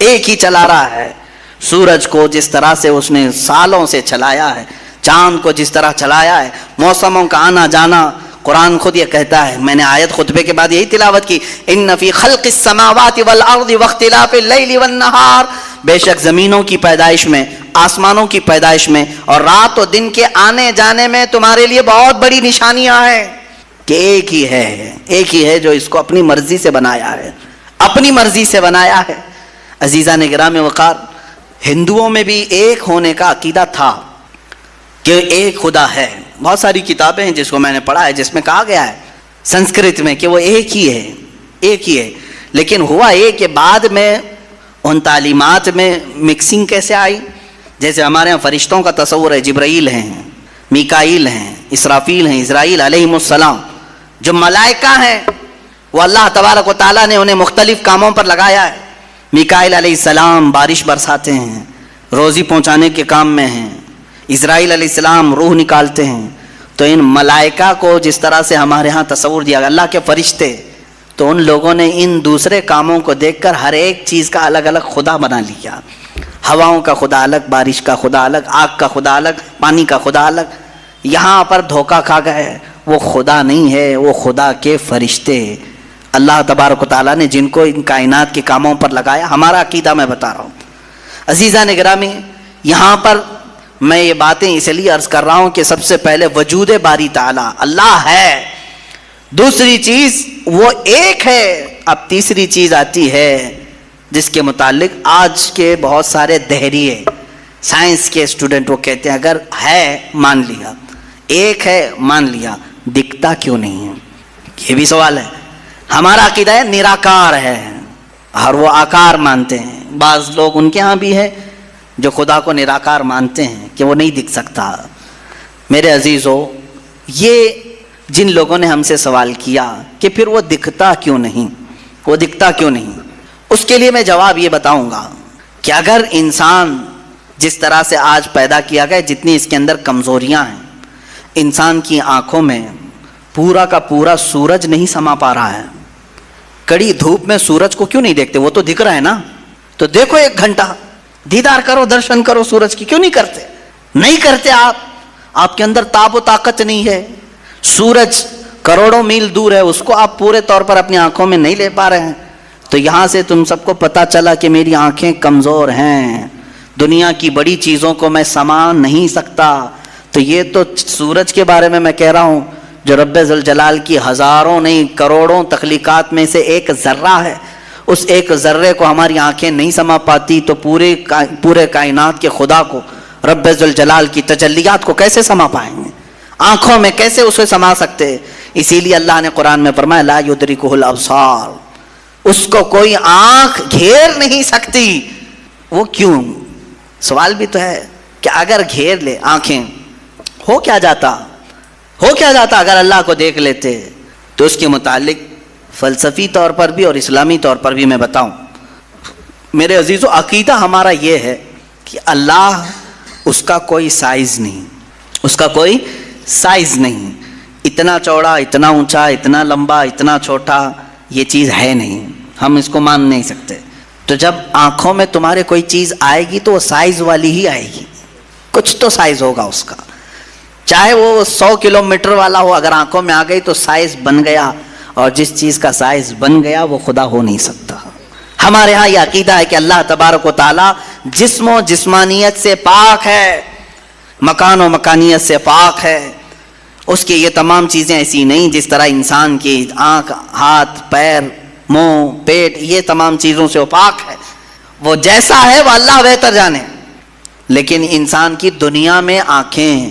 ایک ہی چلا رہا ہے۔ سورج کو جس طرح سے اس نے سالوں سے چلایا ہے، چاند کو جس طرح چلایا ہے، موسموں کا آنا جانا، قرآن خود یہ کہتا ہے، میں نے آیت خطبے کے بعد یہی تلاوت کی، ان فی خلق السماوات والارض واختلاف اللیل والنہار، بے شک زمینوں کی پیدائش میں، آسمانوں کی پیدائش میں اور رات و دن کے آنے جانے میں تمہارے لیے بہت بڑی نشانیاں ہیں، کہ ایک ہی ہے جو اس کو اپنی مرضی سے بنایا ہے، اپنی مرضی سے بنایا ہے۔ عزیزان گرامی وقار، ہندوؤں میں بھی ایک ہونے کا عقیدہ تھا کہ ایک خدا ہے۔ بہت ساری کتابیں ہیں جس کو میں نے پڑھا ہے جس میں کہا گیا ہے سنسکرت میں کہ وہ ایک ہی ہے، ایک ہی ہے، لیکن ہوا یہ کہ بعد میں ان تعلیمات میں مکسنگ کیسے آئی؟ جیسے ہمارے ہاں فرشتوں کا تصور ہے، جبرائیل ہیں، میکائیل ہیں، اسرافیل ہیں، اسرائیل علیہم السلام، جو ملائکہ ہیں وہ اللہ تبارک و تعالیٰ نے انہیں مختلف کاموں پر لگایا ہے۔ میکائیل علیہ السلام بارش برساتے ہیں، روزی پہنچانے کے کام میں ہیں، اسرائیل علیہ السلام روح نکالتے ہیں۔ تو ان ملائکہ کو جس طرح سے ہمارے ہاں تصور دیا گیا، اللہ کے فرشتے، تو ان لوگوں نے ان دوسرے کاموں کو دیکھ کر ہر ایک چیز کا الگ الگ خدا بنا لیا، ہواؤں کا خدا الگ، بارش کا خدا الگ، آگ کا خدا الگ، پانی کا خدا الگ۔ یہاں پر دھوکہ کھا گئے، وہ خدا نہیں ہے، وہ خدا کے فرشتے، اللہ تبارک و تعالیٰ نے جن کو ان کائنات کے کاموں پر لگایا. ہمارا عقیدہ میں بتا رہا ہوں. عزیزان گرامی، یہاں پر میں یہ باتیں اس لیے عرض کر رہا ہوں کہ سب سے پہلے وجود باری تعالیٰ اللہ ہے. دوسری چیز وہ ایک ہے. اب تیسری چیز آتی ہے جس کے متعلق آج کے بہت سارے دہریے سائنس کے اسٹوڈنٹ وہ کہتے ہیں اگر ہے مان لیا، ایک ہے مان لیا، دکھتا کیوں نہیں ہے؟ یہ بھی سوال ہے. ہمارا عقیدہ ہے نراکار ہے اور وہ آکار مانتے ہیں. بعض لوگ ان کے ہاں بھی ہے جو خدا کو نراکار مانتے ہیں کہ وہ نہیں دکھ سکتا. میرے عزیزو، یہ جن لوگوں نے ہم سے سوال کیا کہ پھر وہ دکھتا کیوں نہیں، وہ دکھتا کیوں نہیں، اس کے لیے میں جواب یہ بتاؤں گا کہ اگر انسان جس طرح سے آج پیدا کیا گیا، جتنی اس کے اندر کمزوریاں ہیں، انسان کی آنکھوں میں پورا کا پورا سورج نہیں سما پا رہا ہے. کڑی دھوپ میں سورج کو کیوں نہیں دیکھتے؟ وہ تو دکھ رہا ہے نا. تو دیکھو 1 گھنٹہ دیدار کرو، درشن کرو سورج کی. کیوں نہیں کرتے؟ نہیں کرتے. آپ کے اندر تاب و طاقت نہیں ہے. سورج کروڑوں میل دور ہے، اس کو آپ پورے طور پر اپنی آنکھوں میں نہیں لے پا رہے ہیں. تو یہاں سے تم سب کو پتا چلا کہ میری آنکھیں کمزور ہیں، دنیا کی بڑی چیزوں کو میں سما نہیں سکتا. تو یہ تو سورج کے بارے میں کہہ رہا ہوں جو رب ذوالجلال کی ہزاروں نہیں کروڑوں تخلیقات میں سے ایک ذرہ ہے. اس ایک ذرے کو ہماری آنکھیں نہیں سما پاتی تو پورے کائنات کے خدا کو، رب ذوالجلال کی تجلیات کو کیسے سما پائیں گے؟ آنکھوں میں کیسے اسے سما سکتے؟ اسی لیے اللہ نے قرآن میں فرمایا لا یدرکہ الابصار، اس کو کوئی آنکھ گھیر نہیں سکتی. وہ کیوں؟ سوال بھی تو ہے کہ اگر گھیر لے آنکھیں ہو کیا جاتا اگر اللہ کو دیکھ لیتے؟ تو اس کے متعلق فلسفی طور پر بھی اور اسلامی طور پر بھی میں بتاؤں. میرے عزیزو، عقیدہ ہمارا یہ ہے کہ اللہ، اس کا کوئی سائز نہیں، اس کا کوئی سائز نہیں. اتنا چوڑا، اتنا اونچا، اتنا لمبا، اتنا چھوٹا، یہ چیز ہے نہیں، ہم اس کو مان نہیں سکتے. تو جب آنکھوں میں تمہارے کوئی چیز آئے گی تو وہ سائز والی ہی آئے گی، کچھ تو سائز ہوگا اس کا، چاہے وہ 100 کلومیٹر والا ہو. اگر آنکھوں میں آ گئی تو سائز بن گیا، اور جس چیز کا سائز بن گیا وہ خدا ہو نہیں سکتا. ہمارے ہاں یہ عقیدہ ہے کہ اللہ تبارک و تعالی جسم و جسمانیت سے پاک ہے، مکان و مکانیت سے پاک ہے. اس کی یہ تمام چیزیں ایسی نہیں جس طرح انسان کی آنکھ، ہاتھ، پیر، منہ، پیٹ، یہ تمام چیزوں سے وہ پاک ہے. وہ جیسا ہے وہ اللہ بہتر جانے. لیکن انسان کی دنیا میں آنکھیں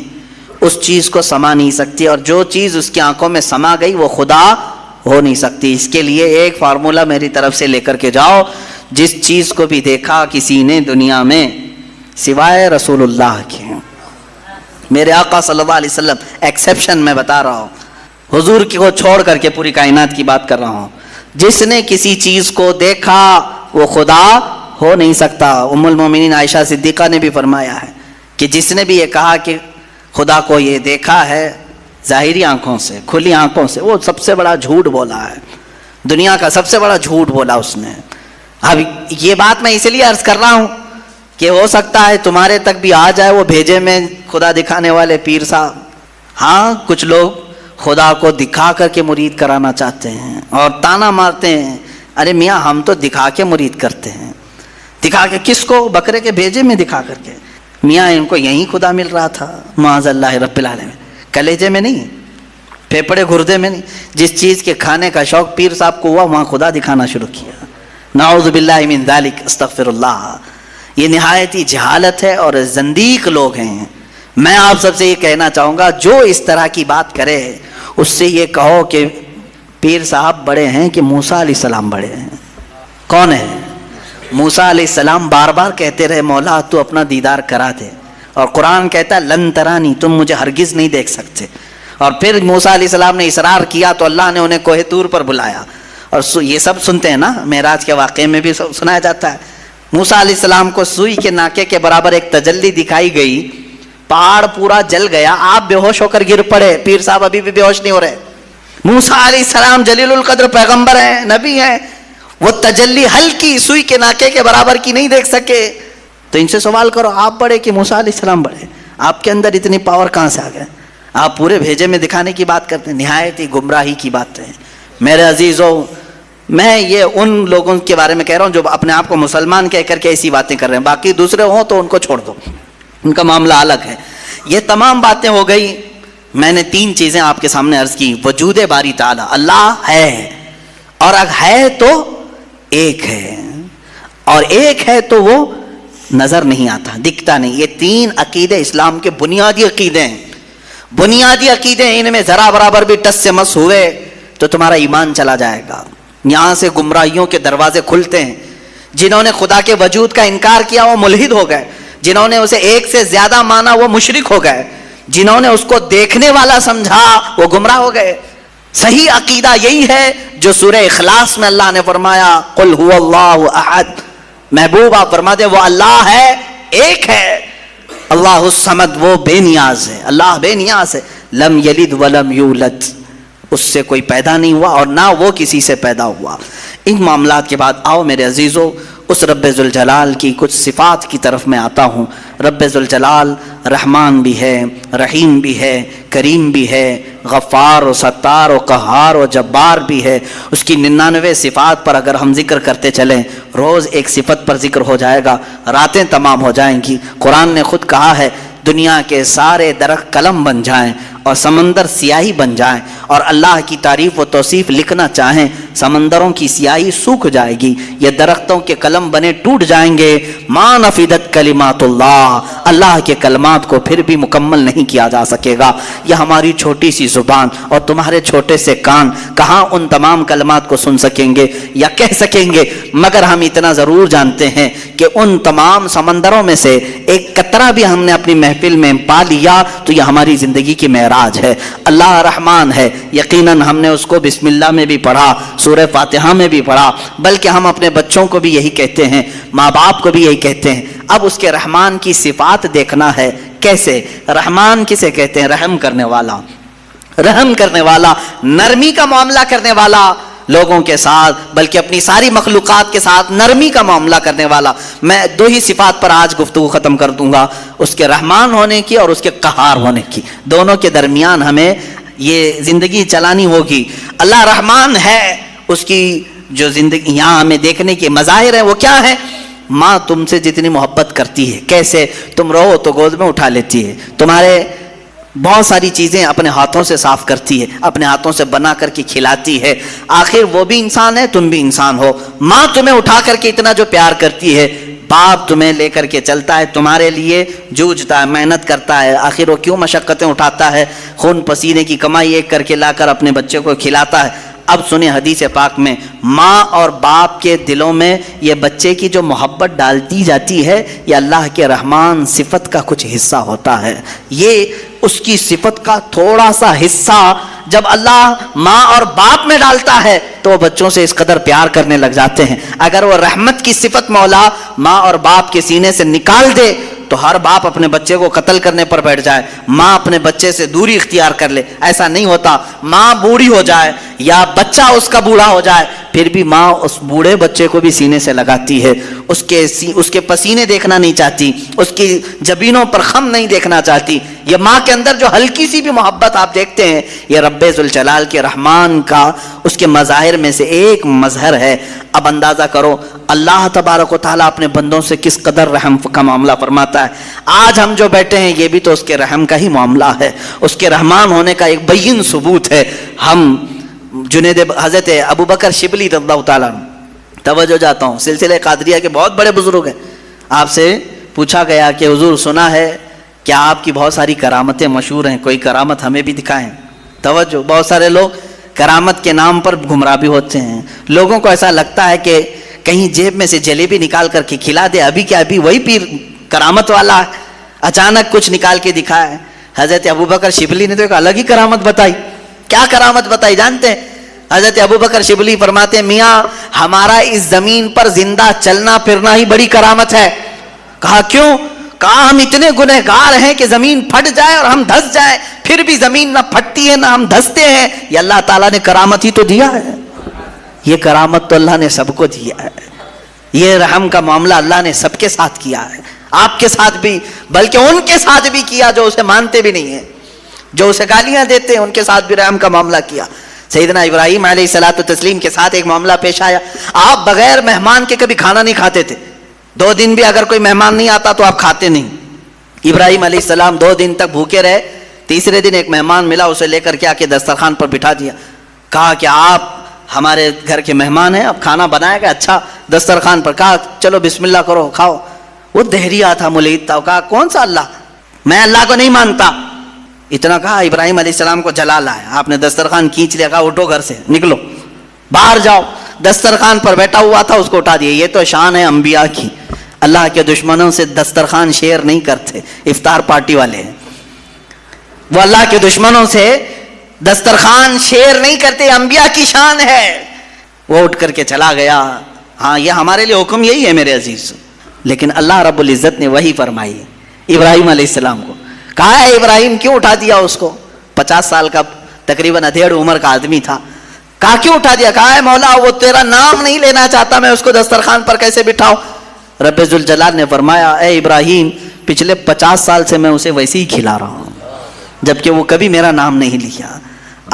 اس چیز کو سما نہیں سکتی، اور جو چیز اس کی آنکھوں میں سما گئی وہ خدا ہو نہیں سکتی. اس کے لیے ایک فارمولا میری طرف سے لے کر کے جاؤ. جس چیز کو بھی دیکھا کسی نے دنیا میں سوائے رسول اللہ کے، میرے آقا صلی اللہ علیہ وسلم ایکسیپشن میں بتا رہا ہوں، حضور کو چھوڑ کر کے پوری کائنات کی بات کر رہا ہوں، جس نے کسی چیز کو دیکھا وہ خدا ہو نہیں سکتا. ام المومنین عائشہ صدیقہ نے بھی فرمایا ہے کہ جس نے بھی یہ کہا کہ خدا کو یہ دیکھا ہے ظاہری آنکھوں سے، کھلی آنکھوں سے، وہ سب سے بڑا جھوٹ بولا ہے، دنیا کا سب سے بڑا جھوٹ بولا اس نے. اب یہ بات میں اس لیے عرض کر رہا ہوں کہ ہو سکتا ہے تمہارے تک بھی آ جائے وہ بھیجے میں خدا دکھانے والے پیر صاحب. ہاں، کچھ لوگ خدا کو دکھا کر کے مرید کرانا چاہتے ہیں اور تانا مارتے ہیں، ارے میاں ہم تو دکھا کے مرید کرتے ہیں. دکھا کے کس کو؟ بکرے کے بھیجے میں دکھا کر کے. میاں ان کو یہیں خدا مل رہا تھا، معاذ اللہ رب العالمین، کلیجے میں نہیں، پھیپڑے گردے میں نہیں. جس چیز کے کھانے کا شوق پیر صاحب کو ہوا وہاں خدا دکھانا شروع کیا. نعوذ باللہ من ذالک، استغفر اللہ. یہ نہایت ہی جہالت ہے اور زندیق لوگ ہیں. میں آپ سب سے یہ کہنا چاہوں گا جو اس طرح کی بات کرے اس سے یہ کہو کہ پیر صاحب بڑے ہیں کہ موسیٰ علیہ السلام بڑے ہیں. کون ہے؟ موسیٰ علیہ السلام بار بار کہتے رہے مولا تو اپنا دیدار کرا دے، اور قرآن کہتا ہے لن ترانی، تم مجھے ہرگز نہیں دیکھ سکتے. اور پھر موسیٰ علیہ السلام نے اصرار کیا تو اللہ نے انہیں کوہ طور پر بلایا. اور یہ سب سنتے ہیں نا، معراج کے واقعے میں بھی سنایا جاتا ہے. موسیٰ علیہ السلام کو سوئی کے ناکے کے برابر ایک تجلی دکھائی گئی، پہاڑ پورا جل گیا، آپ بے ہوش ہو کر گر پڑے. پیر صاحب ابھی بھی بے ہوش نہیں ہو رہے. موسیٰ علیہ السلام جلیل القدر پیغمبر ہیں، نبی ہیں، وہ تجلی ہلکی سوئی کے ناکے کے برابر کی نہیں دیکھ سکے. تو ان سے سوال کرو آپ بڑے کہ موسیٰ علیہ السلام بڑے؟ آپ کے اندر اتنی پاور کہاں سے آ گئے؟ آپ پورے بھیجے میں دکھانے کی بات کرتے ہیں. نہایت ہی گمراہی کی بات ہے. میرے عزیزو، میں یہ ان لوگوں کے بارے میں کہہ رہا ہوں جو اپنے آپ کو مسلمان کہہ کر کے ایسی باتیں کر رہے ہیں، باقی دوسرے ہوں تو ان کو چھوڑ دو، ان کا معاملہ الگ ہے۔ یہ تمام باتیں ہو گئی، میں نے 3 چیزیں آپ کے سامنے عرض کی۔ وجود باری تعالیٰ، اللہ ہے، اور اگر ہے تو ایک ہے، اور ایک ہے تو وہ نظر نہیں آتا، دکھتا نہیں۔ یہ 3 عقیدے اسلام کے بنیادی عقیدے ہیں، بنیادی عقیدے ہیں۔ ان میں ذرا برابر بھی ٹس سے مس ہوئے تو تمہارا ایمان چلا جائے گا۔ یہاں سے گمراہیوں کے دروازے کھلتے ہیں۔ جنہوں نے خدا کے وجود کا انکار کیا وہ ملحد ہو گئے، جنہوں نے اسے ایک سے زیادہ مانا وہ مشرک ہو گئے، جنہوں نے اس کو دیکھنے والا سمجھا وہ گمراہ ہو گئے۔ صحیح عقیدہ یہی ہے جو سورہ اخلاص میں اللہ نے فرمایا قل هو اللہ احد، محبوب آپ فرما دیں وہ اللہ ہے، ایک ہے، اللہ الصمد، وہ بے نیاز ہے، اللہ بے نیاز ہے، لم یلد ولم یولد، اس سے کوئی پیدا نہیں ہوا اور نہ وہ کسی سے پیدا ہوا۔ ان معاملات کے بعد آؤ میرے عزیزو اس رب ذوالجلال کی کچھ صفات کی طرف میں آتا ہوں۔ رب ذوالجلال رحمان بھی ہے، رحیم بھی ہے، کریم بھی ہے، غفار و ستار و قہار و جبار بھی ہے۔ اس کی 99 صفات پر اگر ہم ذکر کرتے چلیں، روز ایک صفت پر ذکر ہو جائے گا، راتیں تمام ہو جائیں گی۔ قرآن نے خود کہا ہے دنیا کے سارے درخت قلم بن جائیں اور سمندر سیاہی بن جائیں اور اللہ کی تعریف و توصیف لکھنا چاہیں، سمندروں کی سیاہی سوکھ جائے گی، یہ درختوں کے قلم بنے ٹوٹ جائیں گے، ما نفدت کلمات اللہ، اللہ کے کلمات کو پھر بھی مکمل نہیں کیا جا سکے گا۔ یہ ہماری چھوٹی سی زبان اور تمہارے چھوٹے سے کان کہاں ان تمام کلمات کو سن سکیں گے یا کہہ سکیں گے، مگر ہم اتنا ضرور جانتے ہیں کہ ان تمام سمندروں میں سے ایک قطرہ بھی ہم نے اپنی محفل میں پا لیا تو یہ ہماری زندگی کی معراج ہے۔ اللہ رحمان ہے، یقیناً ہم نے اس کو بسم اللہ میں بھی پڑھا، سورہ فاتحہ میں بھی پڑھا، بلکہ ہم اپنے بچوں کو بھی یہی کہتے ہیں، ماں باپ کو بھی یہی کہتے ہیں۔ اب اس کے رحمان کی صفات دیکھنا ہے، کیسے رحمان کسے کہتے ہیں؟ رحم کرنے والا، رحم کرنے والا، نرمی کا معاملہ کرنے والا لوگوں کے ساتھ، بلکہ اپنی ساری مخلوقات کے ساتھ نرمی کا معاملہ کرنے والا۔ میں 2 ہی صفات پر آج گفتگو ختم کر دوں گا، اس کے رحمان ہونے کی اور اس کے قہار ہونے کی، دونوں کے درمیان ہمیں یہ زندگی چلانی ہوگی۔ اللہ رحمان ہے، اس کی جو زندگی یہاں ہمیں دیکھنے کے مظاہر ہیں وہ کیا ہے؟ ماں تم سے جتنی محبت کرتی ہے، کیسے؟ تم رو تو گود میں اٹھا لیتی ہے، تمہارے بہت ساری چیزیں اپنے ہاتھوں سے صاف کرتی ہے، اپنے ہاتھوں سے بنا کر کے کھلاتی ہے۔ آخر وہ بھی انسان ہے، تم بھی انسان ہو۔ ماں تمہیں اٹھا کر کے اتنا جو پیار کرتی ہے، باپ تمہیں لے کر کے چلتا ہے، تمہارے لیے جوجھتا ہے، محنت کرتا ہے، آخر وہ کیوں مشقتیں اٹھاتا ہے، خون پسینے کی کمائی ایک کر کے لا کر اپنے بچے کو کھلاتا ہے۔ اب سنیں حدیث پاک میں ماں اور باپ کے دلوں میں یہ بچے کی جو محبت ڈالتی جاتی ہے، یہ اللہ کے رحمان صفت کا کچھ حصہ ہوتا ہے۔ یہ اس کی صفت کا تھوڑا سا حصہ جب اللہ ماں اور باپ میں ڈالتا ہے تو وہ بچوں سے اس قدر پیار کرنے لگ جاتے ہیں۔ اگر وہ رحمت کی صفت مولا ماں اور باپ کے سینے سے نکال دے تو ہر باپ اپنے بچے کو قتل کرنے پر بیٹھ جائے، ماں اپنے بچے سے دوری اختیار کر لے۔ ایسا نہیں ہوتا، ماں بوڑھی ہو جائے یا بچہ اس کا بوڑھا ہو جائے پھر بھی ماں اس بوڑھے بچے کو بھی سینے سے لگاتی ہے، اس کے پسینے دیکھنا نہیں چاہتی، اس کی جبینوں پر خم نہیں دیکھنا چاہتی۔ یہ ماں کے اندر جو ہلکی سی بھی محبت آپ دیکھتے ہیں، یہ رب ذوالجلال کے رحمان کا اس کے مظاہر میں سے ایک مظہر ہے۔ اب اندازہ کرو اللہ تبارک و تعالیٰ اپنے بندوں سے کس قدر رحم کا معاملہ فرماتا ہے۔ آج ہم جو بیٹھے ہیں یہ بھی تو اس کے رحم کا ہی معاملہ ہے، اس کے رحمان ہونے کا ایک بین ثبوت ہے۔ ہم حضرت ابو بکر شبلی رضی اللہ تعالیٰ توجہ جاتا ہوں، سلسلہ قادریہ کے بہت بڑے بزرگ ہیں۔ آپ سے پوچھا گیا کہ حضور سنا ہے کیا آپ کی بہت ساری کرامتیں مشہور ہیں، کوئی کرامت ہمیں بھی دکھائیں۔ توجہ، بہت سارے لوگ کرامت کے نام پر گمراہ بھی ہوتے ہیں۔ لوگوں کو ایسا لگتا ہے کہ کہیں جیب میں سے جلیبی نکال کر کے کھلا دے، ابھی کیا ابھی وہی پیر کرامت والا ہے، اچانک کچھ نکال کے دکھائے۔ حضرت ابوبکر شبلی نے تو ایک الگ ہی کرامت بتائی۔ کیا کرامت بتائی جانتے ہیں؟ حضرت ابوبکر شبلی فرماتے ہیں میاں ہمارا اس زمین پر زندہ چلنا پھرنا ہی بڑی کرامت ہے۔ کہا کیوں؟ کہا ہم اتنے گنہگار ہیں کہ زمین پھٹ جائے اور ہم دھس جائیں، پھر بھی زمین نہ پھٹتی ہے نہ ہم دھستے ہیں، یہ اللہ تعالیٰ نے کرامت ہی تو دیا ہے۔ یہ کرامت تو اللہ نے سب کو دیا ہے، یہ رحم کا معاملہ اللہ نے سب کے ساتھ کیا ہے، آپ کے ساتھ بھی، بلکہ ان کے ساتھ بھی کیا جو اسے مانتے بھی نہیں ہیں، جو اسے گالیاں دیتے ہیں ان کے ساتھ بھی رحم کا معاملہ کیا۔ سیدنا ابراہیم علیہ الصلوۃ والتسلیم کے ساتھ ایک معاملہ پیش آیا. آپ بغیر مہمان کے کبھی کھانا نہیں کھاتے تھے. 2 دن بھی اگر کوئی مہمان نہیں آتا تو آپ کھاتے نہیں. ابراہیم علیہ السلام 2 دن تک بھوکے رہے. تیسرے دن ایک مہمان ملا, اسے لے کر کے آ کے دسترخوان پر بٹھا دیا. کہا کہ آپ ہمارے گھر کے مہمان ہیں, اب کھانا بنائے گا. اچھا, دسترخوان پر کہا چلو بسم اللہ کرو کھاؤ. وہ دہریا تھا, ملید تھا. کہا کون سا اللہ, میں اللہ کو نہیں مانتا. اتنا کہا, ابراہیم علیہ السلام کو جلا لایا. آپ نے دسترخوان کھینچ لیا, کہا اٹھو گھر سے, نکلو باہر جاؤ. دسترخوان پر بیٹھا ہوا تھا, اس کو اٹھا دیا. یہ تو شان ہے انبیاء کی. اللہ کے دشمنوں سے دسترخوان شیئر نہیں کرتے, افطار پارٹی والے ہیں وہ. اللہ کے دشمنوں سے دسترخوان شیئر نہیں کرتے, انبیاء کی شان ہے. وہ اٹھ کر کے چلا گیا. ہاں, یہ ہمارے لیے حکم یہی ہے میرے عزیز. لیکن اللہ رب العزت نے وہی فرمائی ابراہیم علیہ السلام کو. کہا ہے ابراہیم کیوں اٹھا دیا اس کو؟ 50 سال کا تقریباً ادھیڑ عمر کا آدمی تھا. کہا کیوں اٹھا دیا؟ کہا ہے مولا وہ تیرا نام نہیں لینا چاہتا, میں اس کو دسترخوان پر کیسے بٹھاؤں؟ رب ذوالجلال نے فرمایا اے ابراہیم, پچھلے 50 سال سے میں اسے ویسے ہی کھلا رہا ہوں, جبکہ وہ کبھی میرا نام نہیں لیا.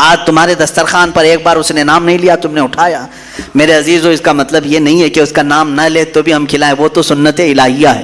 آج تمہارے دسترخوان پر ایک بار اس نے نام نہیں لیا, تم نے اٹھایا. میرے عزیزو, اس کا مطلب یہ نہیں ہے کہ اس کا نام نہ لے تو بھی ہم کھلائیں. وہ تو سنت الہیہ ہے,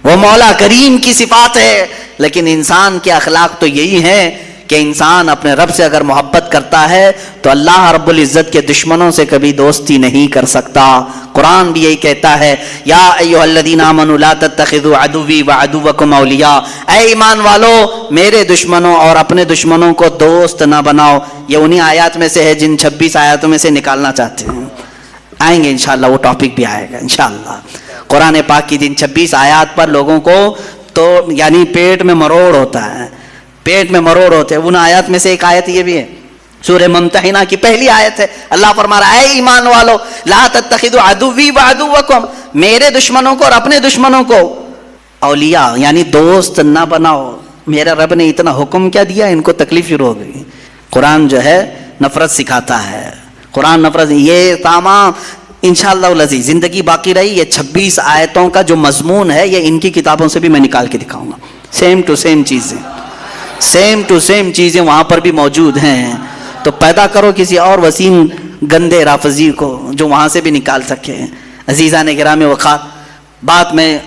وہ مولا کریم کی صفات ہے. لیکن انسان کے اخلاق تو یہی ہیں کہ انسان اپنے رب سے اگر محبت کرتا ہے تو اللہ رب العزت کے دشمنوں سے کبھی دوستی نہیں کر سکتا. قرآن بھی یہی کہتا ہے, یا ایھا الذین آمنوا لا تتخذوا عدوی وعدوکم اولیاء, اے ایمان والو میرے دشمنوں اور اپنے دشمنوں کو دوست نہ بناؤ. یہ انہی آیات میں سے ہے جن 26 آیاتوں میں سے نکالنا چاہتے ہیں. آئیں گے انشاءاللہ, وہ ٹاپک بھی آئے گا انشاءاللہ. قرآن پاک کی جن 26 آیات پر لوگوں کو تو یعنی پیٹ میں مروڑ ہوتا ہے, پیٹ میں مروڑ ہوتے ہیں. ان آیات میں سے ایک آیت یہ بھی ہے, سورہ ممتحنہ کی پہلی آیت ہے. اللہ فرما رہا ہے اے ایمان والو لا تتخذوا عدوی وعدوکم, میرے دشمنوں کو اور اپنے دشمنوں کو اولیاء یعنی دوست نہ بناؤ. میرا رب نے اتنا حکم کیا دیا, ان کو تکلیف شروع ہو گئی. قرآن جو ہے نفرت سکھاتا ہے, قرآن نفرت. یہ تمام انشاءاللہ العزیز زندگی باقی رہی, یہ 26 آیتوں کا جو مضمون ہے یہ ان کی کتابوں سے بھی میں نکال کے دکھاؤں گا. سیم ٹو سیم چیزیں, سیم ٹو سیم چیزیں وہاں پر بھی موجود ہیں. تو پیدا کرو کسی اور وسیم گندے رافضی کو جو وہاں سے بھی نکال سکے. عزیزان گرامی وقار, بات میں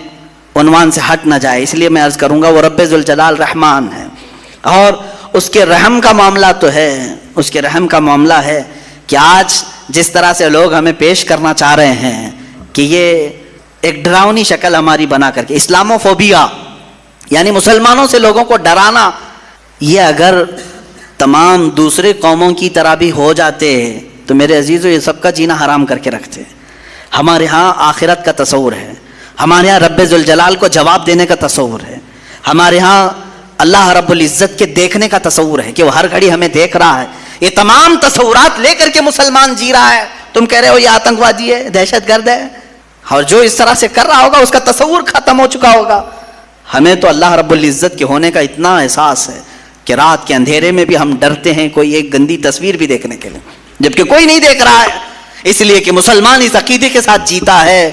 عنوان سے ہٹ نہ جائے اس لیے میں عرض کروں گا, وہ رب ذوالجلال رحمان ہے اور اس کے رحم کا معاملہ تو ہے, اس کے رحم کا معاملہ ہے کہ آج جس طرح سے لوگ ہمیں پیش کرنا چاہ رہے ہیں کہ یہ ایک ڈراؤنی شکل ہماری بنا کر کے, اسلاموفوبیا یعنی مسلمانوں سے لوگوں کو ڈرانا, یہ اگر تمام دوسرے قوموں کی طرح بھی ہو جاتے تو میرے عزیزو یہ سب کا جینا حرام کر کے رکھتے. ہمارے ہاں آخرت کا تصور ہے, ہمارے ہاں رب ذوالجلال کو جواب دینے کا تصور ہے, ہمارے ہاں اللہ رب العزت کے دیکھنے کا تصور ہے کہ وہ ہر گھڑی ہمیں دیکھ رہا ہے. یہ تمام تصورات لے کر کے مسلمان جی رہا ہے. تم کہہ رہے ہو یہ آتنکوادی ہے, دہشت گرد ہے, اور جو اس طرح سے کر رہا ہوگا اس کا تصور ختم ہو چکا ہوگا. ہمیں تو اللہ رب العزت کے ہونے کا اتنا احساس ہے کہ رات کے اندھیرے میں بھی ہم ڈرتے ہیں کوئی ایک گندی تصویر بھی دیکھنے کے لیے, جبکہ کوئی نہیں دیکھ رہا ہے. اس لیے کہ مسلمان اس عقیدے کے ساتھ جیتا ہے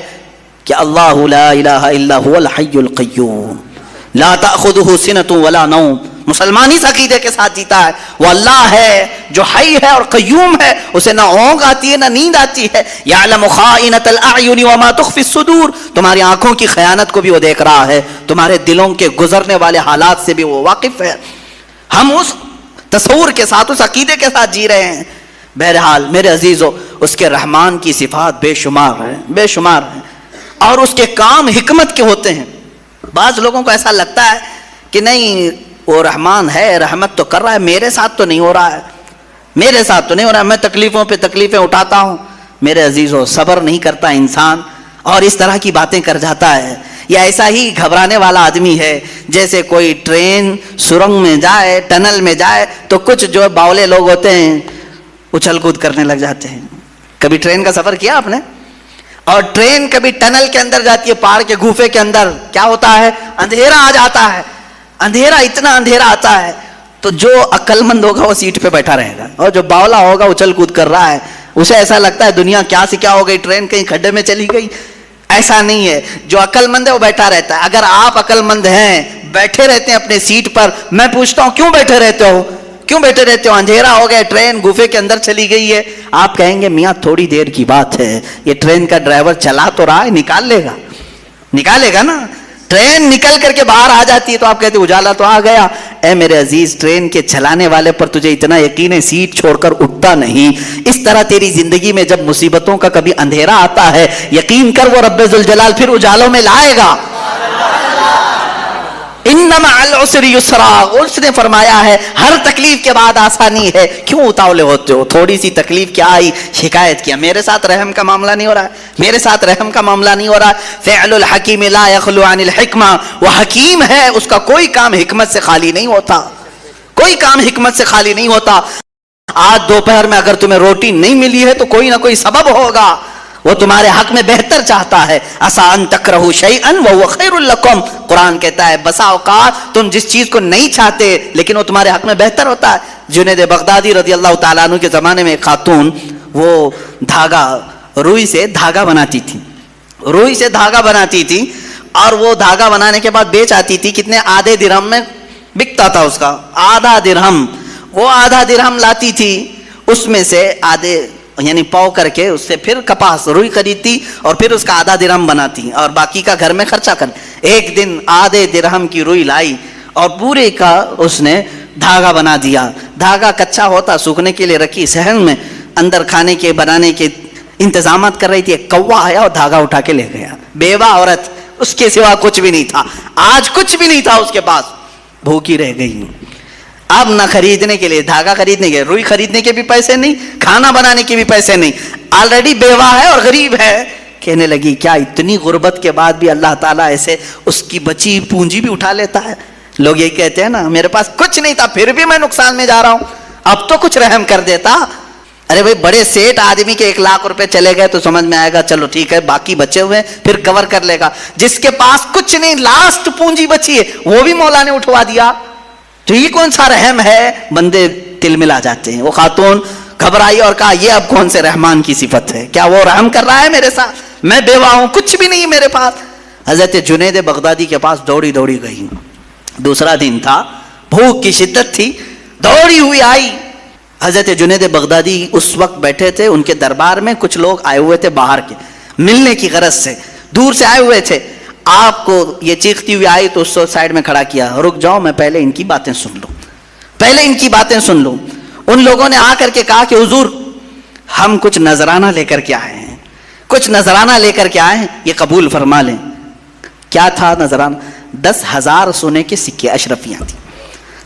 کہ اللہ لا الہ الا هو الحی القیوم لا تأخذہ سنۃ ولا نوم. مسلمان اس عقیدے کے ساتھ جیتا ہے وہ اللہ ہے جو حی ہے اور قیوم ہے, اسے نہ اونگ آتی ہے نہ نیند آتی ہے. یعلم خائنۃ الاعین وما تخفی الصدور, تمہاری آنکھوں کی خیانت کو بھی وہ دیکھ رہا ہے, تمہارے دلوں کے گزرنے والے حالات سے بھی وہ واقف ہے. ہم اس تصور کے ساتھ, اس عقیدے کے ساتھ جی رہے ہیں. بہرحال میرے عزیزو, اس کے رحمان کی صفات بے شمار ہیں, بے شمار ہیں, اور اس کے کام حکمت کے ہوتے ہیں. بعض لوگوں کو ایسا لگتا ہے کہ نہیں وہ رحمان ہے, رحمت تو کر رہا ہے, میرے ساتھ تو نہیں ہو رہا ہے, میرے ساتھ تو نہیں ہو رہا ہے, میں تکلیفوں پہ تکلیفیں اٹھاتا ہوں. میرے عزیزو, صبر نہیں کرتا انسان اور اس طرح کی باتیں کر جاتا ہے. یا ایسا ہی گھبرانے والا آدمی ہے جیسے کوئی ٹرین سرنگ میں جائے, ٹنل میں جائے تو کچھ جو باولے لوگ ہوتے ہیں اچھل کود کرنے لگ جاتے ہیں. کبھی ٹرین کا سفر کیا آپ نے؟ اور ٹرین کبھی ٹنل کے اندر جاتی ہے, پہاڑ کے گوفے کے اندر, کیا ہوتا ہے, اندھیرا آ جاتا ہے. اندھیرا, اتنا اندھیرا آتا ہے تو جو عقل مند ہوگا وہ سیٹ پہ بیٹھا رہے گا, اور جو باولا ہوگا اچھل کود کر رہا ہے اسے ایسا لگتا ہے دنیا کیا سے کیا ہو گئی, ٹرین کہیں کھڈے میں چلی گئی. ایسا نہیں ہے, جو عقل مند ہے وہ بیٹھا رہتا ہے. اگر آپ عقل مند ہیں, بیٹھے رہتے ہیں اپنے سیٹ پر, میں پوچھتا ہوں کیوں بیٹھے رہتے ہو؟ کیوں بیٹھے رہتے ہو؟ اندھیرا ہو گیا، ٹرین گوفے کے اندر چلی گئی ہے. آپ کہیں گے میاں تھوڑی دیر کی بات ہے، یہ ٹرین کا ڈرائیور چلا تو رہا ہے، نکالے گا نا. ٹرین نکل کر کے باہر آ جاتی ہے تو آپ کہتے اجالا تو آ گیا. اے میرے عزیز، ٹرین کے چلانے والے پر تجھے اتنا یقین ہے سیٹ چھوڑ کر اٹھتا نہیں. اس طرح تیری زندگی میں جب مصیبتوں کا کبھی اندھیرا آتا ہے، یقین کر وہ رب ذوالجلال پھر اجالوں میں لائے گا. انما العسر یسرا، اس نے فرمایا ہے ہر تکلیف کے بعد آسانی ہے. کیوں اتاولے ہوتے ہو؟ تھوڑی سی تکلیف کیا آئی شکایت کیا، میرے ساتھ رحم کا معاملہ نہیں ہو رہا ہے. فعل الحکیم لا یخلو عن الحکمہ، وہ حکیم ہے، اس کا کوئی کام حکمت سے خالی نہیں ہوتا. آج دوپہر میں اگر تمہیں روٹی نہیں ملی ہے تو کوئی نہ کوئی سبب ہوگا، وہ تمہارے حق میں بہتر چاہتا ہے. عسیٰ ان تکرہوا شیئا وہو خیر لکم، قرآن کہتا ہے بسا اوقات تم جس چیز کو نہیں چاہتے لیکن وہ تمہارے حق میں بہتر ہوتا ہے. جنید بغدادی رضی اللہ تعالیٰ عنہ کے زمانے میں ایک خاتون وہ روئی سے دھاگا بناتی تھی اور وہ دھاگا بنانے کے بعد بیچ آتی تھی. کتنے؟ آدھے درہم میں بکتا تھا اس کا، آدھا درہم. وہ آدھا درہم لاتی تھی، اس میں سے آدھے یعنی پاؤ کر کے اس سے پھر کپاس روئی خریدتی اور پھر اس کا آدھا درہم بناتی اور باقی کا گھر میں خرچہ کر. ایک دن آدھے درہم کی روئی لائی اور پورے کا اس نے دھاگا بنا دیا. دھاگا کچا ہوتا، سوکھنے کے لیے رکھی صحن میں، اندر کھانے کے بنانے کے انتظامات کر رہی تھی. ایک کوا آیا اور دھاگا اٹھا کے لے گیا. بیوہ عورت، اس کے سوا کچھ بھی نہیں تھا. آج کچھ بھی نہیں تھا اس کے پاس، بھوکی رہ گئی. اب نہ خریدنے کے لیے دھاگا خریدنے کے، روئی خریدنے کے بھی پیسے نہیں، کھانا بنانے کے بھی پیسے نہیں. آلریڈی بیوہ ہے اور غریب ہے. کہنے لگی کیا اتنی غربت کے بعد بھی اللہ تعالیٰ ایسے اس کی بچی پونجی بھی اٹھا لیتا ہے؟ لوگ یہ کہتے ہیں نا میرے پاس کچھ نہیں تھا پھر بھی میں نقصان میں جا رہا ہوں، اب تو کچھ رحم کر دیتا. ارے بھائی بڑے سیٹ آدمی کے 1 لاکھ روپے چلے گئے تو سمجھ میں آئے گا چلو ٹھیک ہے باقی بچے ہوئے پھر کور کر لے گا. جس کے پاس کچھ نہیں، لاسٹ پونجی بچی ہے، وہ بھی مولا نے اٹھوا دیا، تو یہ کون سا رحم ہے؟ بندے تل ملا جاتے ہیں. وہ خاتون گھبرائی اور کہا یہ اب کون سے رحمان کی صفت ہے؟ کیا وہ رحم کر رہا ہے میرے ساتھ؟ میں بیوہ ہوں، کچھ بھی نہیں میرے پاس. حضرت جنید بغدادی کے پاس دوڑی گئی. دوسرا دن تھا، بھوک کی شدت تھی، دوڑی ہوئی آئی. حضرت جنید بغدادی اس وقت بیٹھے تھے، ان کے دربار میں کچھ لوگ آئے ہوئے تھے باہر کے، ملنے کی غرض سے دور سے آئے ہوئے تھے. آپ کو یہ چیختی ہوئی آئی تو اس کو سائڈ میں کھڑا کیا، رک جاؤ میں پہلے ان کی باتیں سن لوں. ان لوگوں نے آ کر کے کہا کہ حضور ہم کچھ نذرانہ لے کر کے آئے ہیں، یہ قبول فرما لیں. کیا تھا نذرانہ؟ 10,000 سونے کے سکے اشرفیاں تھیں.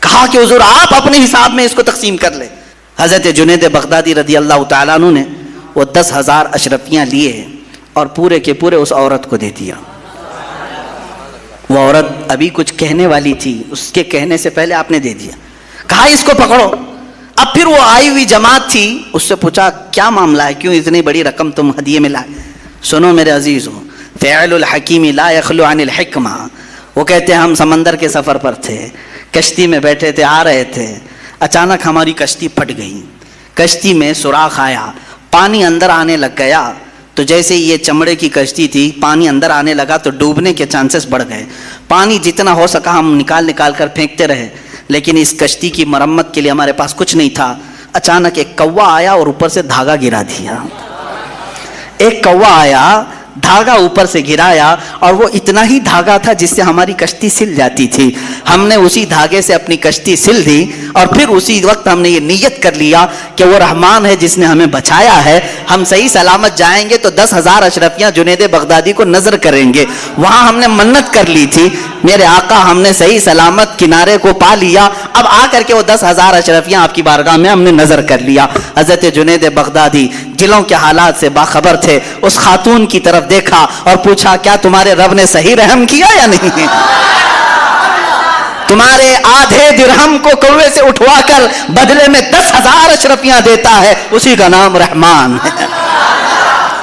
کہا کہ حضور آپ اپنے حساب میں اس کو تقسیم کر لیں. حضرت جنید بغدادی رضی اللہ تعالیٰ عنہ نے وہ 10,000 اشرفیاں لیے اور پورے کے پورے اس عورت کو دے دیا. وہ عورت ابھی کچھ کہنے والی تھی، اس کے کہنے سے پہلے آپ نے دے دیا. کہا اس کو پکڑو. اب پھر وہ آئی ہوئی جماعت تھی، اس سے پوچھا کیا معاملہ ہے، کیوں اتنی بڑی رقم تم ہدیے میں لائے؟ سنو میرے عزیزو، فعل الحکیم لا یخلو عن الحکمہ. وہ کہتے ہیں ہم سمندر کے سفر پر تھے، کشتی میں بیٹھے تھے، آ رہے تھے، اچانک ہماری کشتی پھٹ گئی. کشتی میں سوراخ آیا، پانی اندر آنے لگ گیا. تو جیسے یہ چمڑے کی کشتی تھی، پانی اندر آنے لگا تو ڈوبنے کے چانسز بڑھ گئے. پانی جتنا ہو سکا ہم نکال کر پھینکتے رہے، لیکن اس کشتی کی مرمت کے لیے ہمارے پاس کچھ نہیں تھا. اچانک ایک کوا آیا اور اوپر سے دھاگا گرا دیا. ایک کوا آیا، دھاگا اوپر سے گرایا، اور وہ اتنا ہی دھاگا تھا جس سے ہماری کشتی سل جاتی تھی. ہم نے اسی دھاگے سے اپنی کشتی سل دی اور پھر اسی وقت ہم نے یہ نیت کر لیا کہ وہ رحمان ہے جس نے ہمیں بچایا ہے. ہم صحیح سلامت جائیں گے تو 10,000 اشرفیاں جنید بغدادی کو نظر کریں گے. وہاں ہم نے منت کر لی تھی، میرے آقا ہم نے صحیح سلامت کنارے کو پا لیا. اب آ کر کے وہ 10,000 اشرفیاں آپ کی بارگاہ میں ہم نے نظر کر لیا. حضرت جنید بغدادی دلوں کے حالات سے باخبر تھے، اس خاتون کی طرف دیکھا اور پوچھا کیا تمہارے رب نے صحیح رحم کیا یا نہیں؟ تمہارے آدھے درہم کو کوے سے اٹھوا کر بدلے میں 10,000 اشرفیاں دیتا ہے، اسی کا نام رحمان ہے.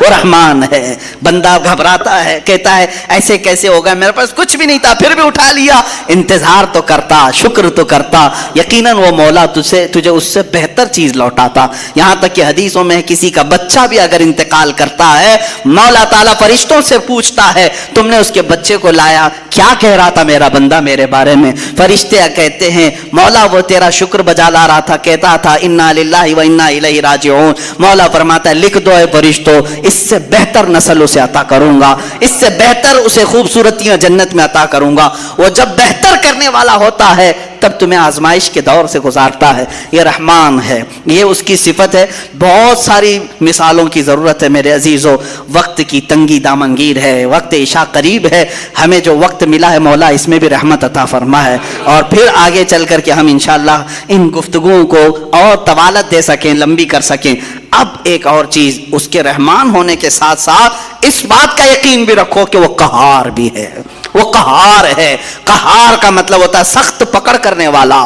وہ رحمان ہے. بندہ گھبراتا ہے, کہتا ہے ایسے کیسے ہوگا, میرے پاس کچھ بھی نہیں تھا پھر بھی اٹھا لیا. انتظار تو کرتا, شکر تو کرتا, یقیناً وہ مولا تجھے اس سے بہتر چیز لوٹاتا. یہاں تک کہ حدیثوں میں کسی کا بچہ بھی اگر انتقال کرتا ہے, مولا تعالیٰ فرشتوں سے پوچھتا ہے تم نے اس کے بچے کو لایا, کیا کہہ رہا تھا میرا بندہ میرے بارے میں؟ فرشتے کہتے ہیں مولا وہ تیرا شکر بجا لا رہا تھا, کہتا تھا انا للہ و انا الیہ راجعون. مولا فرماتا ہے لکھ دو اے فرشتوں, اس سے بہتر نسل اسے عطا کروں گا, اس سے بہتر اسے خوبصورتیاں جنت میں عطا کروں گا. وہ جب بہتر کرنے والا ہوتا ہے تب تمہیں آزمائش کے دور سے گزارتا ہے. یہ رحمان ہے, یہ اس کی صفت ہے. بہت ساری مثالوں کی ضرورت ہے میرے عزیزو. وقت کی تنگی دامنگیر ہے, وقت عشاء قریب ہے, ہمیں جو وقت ملا ہے مولا اس میں بھی رحمت عطا فرما ہے, اور پھر آگے چل کر کے ہم انشاءاللہ ان گفتگوؤں کو اور طوالت دے سکیں, لمبی کر سکیں. اب ایک اور چیز, اس کے رحمان ہونے کے ساتھ ساتھ اس بات کا یقین بھی رکھو کہ وہ قہار بھی ہے. وہ قہار ہے. قہار کا مطلب ہوتا ہے سخت پکڑ کرنے والا.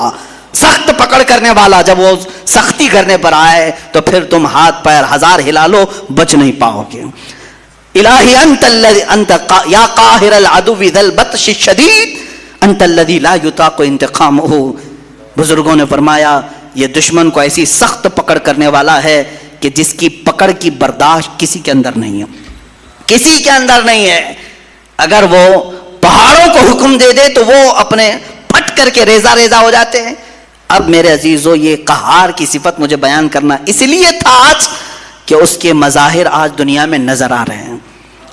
سخت پکڑ کرنے والا جب وہ سختی کرنے پر آئے تو پھر تم ہاتھ پیر ہزار ہلا لو بچ نہیں پاؤ گے. الہی انت یا قاہر العدو ذی البطش الشدید انت الذی لا یطاق انتقامہ. بزرگوں نے فرمایا یہ دشمن کو ایسی سخت پکڑ کرنے والا ہے کہ جس کی پکڑ کی برداشت کسی کے اندر نہیں ہے, کسی کے اندر نہیں ہے. اگر وہ پہاڑوں کو حکم دے دے تو وہ اپنے پھٹ کر کے ریزہ ریزہ ہو جاتے ہیں. اب میرے عزیزو یہ قہار کی صفت مجھے بیان کرنا اس لیے تھا آج کہ اس کے مظاہر آج دنیا میں نظر آ رہے ہیں.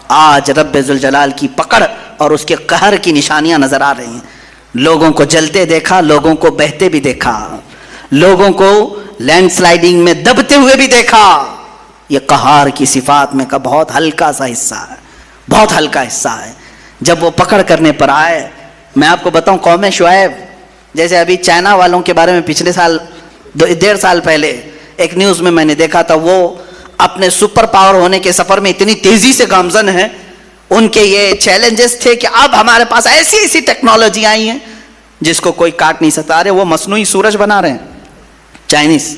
آج رب ذوالجلال کی پکڑ اور اس کے قہر کی نشانیاں نظر آ رہی ہیں. لوگوں کو جلتے دیکھا, لوگوں کو بہتے بھی دیکھا, لوگوں کو لینڈ سلائیڈنگ میں دبتے ہوئے بھی دیکھا. یہ قہار کی صفات میں کا بہت ہلکا سا حصہ ہے, بہت ہلکا حصہ ہے. جب وہ پکڑ کرنے پر آئے, میں آپ کو بتاؤں قوم شعیب, جیسے ابھی چائنا والوں کے بارے میں پچھلے سال 1.5 سال پہلے ایک نیوز میں نے دیکھا تھا, وہ اپنے سپر پاور ہونے کے سفر میں اتنی تیزی سے گامزن ہیں. ان کے یہ چیلنجز تھے کہ اب ہمارے پاس ایسی ایسی ٹیکنالوجی آئی ہیں جس کو کوئی کاٹ نہیں سکتا. وہ مصنوعی سورج بنا رہے ہیں, چائنیز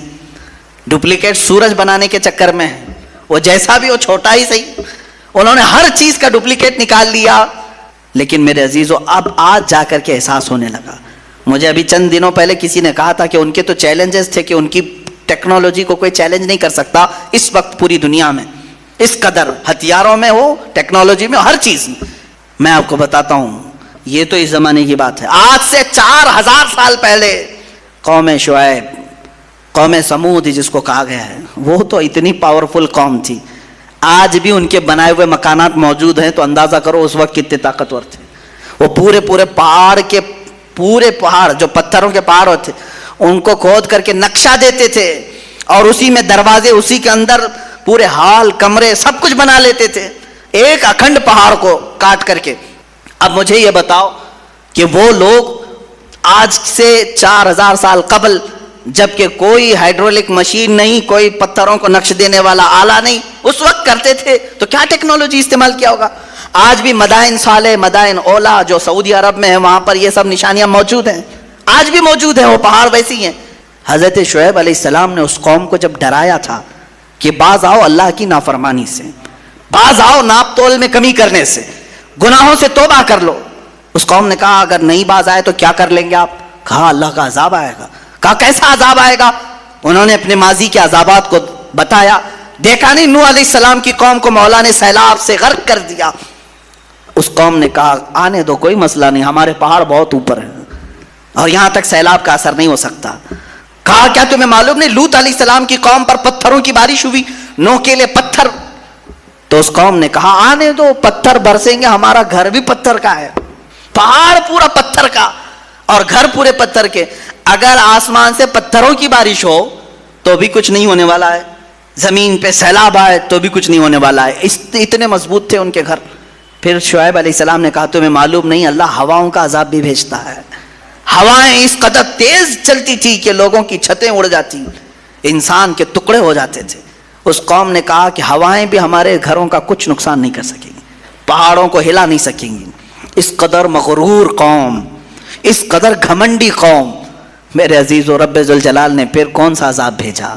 ڈپلیکیٹ سورج بنانے کے چکر میں ہے. وہ جیسا بھی ہو, چھوٹا ہی صحیح, انہوں نے ہر چیز کا ڈپلیکیٹ نکال لیا. لیکن میرے عزیزو اب آج جا کر کے احساس ہونے لگا. مجھے ابھی چند دنوں پہلے کسی نے کہا تھا کہ ان کے تو چیلنجز تھے کہ ان کی ٹیکنالوجی کو کوئی چیلنج نہیں کر سکتا اس وقت پوری دنیا میں, اس قدر ہتھیاروں میں ہو, ٹیکنالوجی میں, ہر چیز میں. میں آپ کو بتاتا ہوں یہ تو اس زمانے کی بات ہے. آج سے 4000 سال پہلے قوم شعیب, قوم سمود جس کو کہا گیا ہے, وہ تو اتنی پاورفل قوم تھی. آج بھی ان کے بنائے ہوئے مکانات موجود ہیں تو اندازہ کرو اس وقت کتنے طاقتور تھے. وہ پورے پہاڑ جو پتھروں کے پہاڑ ہوتے ان کو کھود کر کے نقشہ دیتے تھے, اور اسی میں دروازے, اسی کے اندر پورے ہال, کمرے, سب کچھ بنا لیتے تھے ایک اکھنڈ پہاڑ کو کاٹ کر کے. اب مجھے یہ بتاؤ کہ وہ لوگ آج سے 4000 سال قبل, جبکہ کوئی ہائیڈرولک مشین نہیں, کوئی پتھروں کو نقش دینے والا آلہ نہیں, اس وقت کرتے تھے تو کیا ٹیکنالوجی استعمال کیا ہوگا. آج بھی مدائن صالح, مدائن اولا جو سعودی عرب میں ہے, وہاں پر یہ سب نشانیاں موجود ہیں, آج بھی موجود ہیں, وہ پہاڑ ویسی ہیں. حضرت شعیب علیہ السلام نے اس قوم کو جب ڈرایا تھا کہ باز آؤ اللہ کی نافرمانی سے, باز آؤ ناپ تول میں کمی کرنے سے, گناہوں سے توبہ کر لو. اس قوم نے کہا اگر نہیں باز آئے تو کیا کر لیں گے آپ؟ کہا اللہ کا عذاب آئے گا. کہا کیسا عذاب آئے گا؟ انہوں نے اپنے ماضی کے عذابات کو بتایا. دیکھا نہیں نوح علیہ السلام کی قوم کو مولا نے سیلاب سے غرق کر دیا. اس قوم نے کہا آنے دو, کوئی مسئلہ نہیں, ہمارے پہاڑ بہت اوپر ہیں اور یہاں تک سیلاب کا اثر نہیں ہو سکتا. کہا کیا تمہیں معلوم نہیں لوط علیہ السلام کی قوم پر پتھروں کی بارش ہوئی, نوکیلے پتھر. تو اس قوم نے کہا آنے دو, پتھر برسیں گے, ہمارا گھر بھی پتھر کا ہے, پہاڑ پورا پتھر کا اور گھر پورے پتھر کے. اگر آسمان سے پتھروں کی بارش ہو تو بھی کچھ نہیں ہونے والا ہے, زمین پہ سیلاب آئے تو بھی کچھ نہیں ہونے والا ہے. اتنے مضبوط تھے ان کے گھر. پھر شعیب علیہ السلام نے کہا تمہیں معلوم نہیں اللہ ہواؤں کا عذاب بھی بھیجتا ہے. ہوائیں اس قدر تیز چلتی تھی کہ لوگوں کی چھتیں اڑ جاتی, انسان کے ٹکڑے ہو جاتے تھے. اس قوم نے کہا کہ ہوائیں بھی ہمارے گھروں کا کچھ نقصان نہیں کر سکیں گی, پہاڑوں کو ہلا نہیں سکیں گی. اس قدر مغرور قوم, اس قدر گھمنڈی قوم. میرے عزیز و رب ذوالجلال نے پھر کون سا عذاب بھیجا؟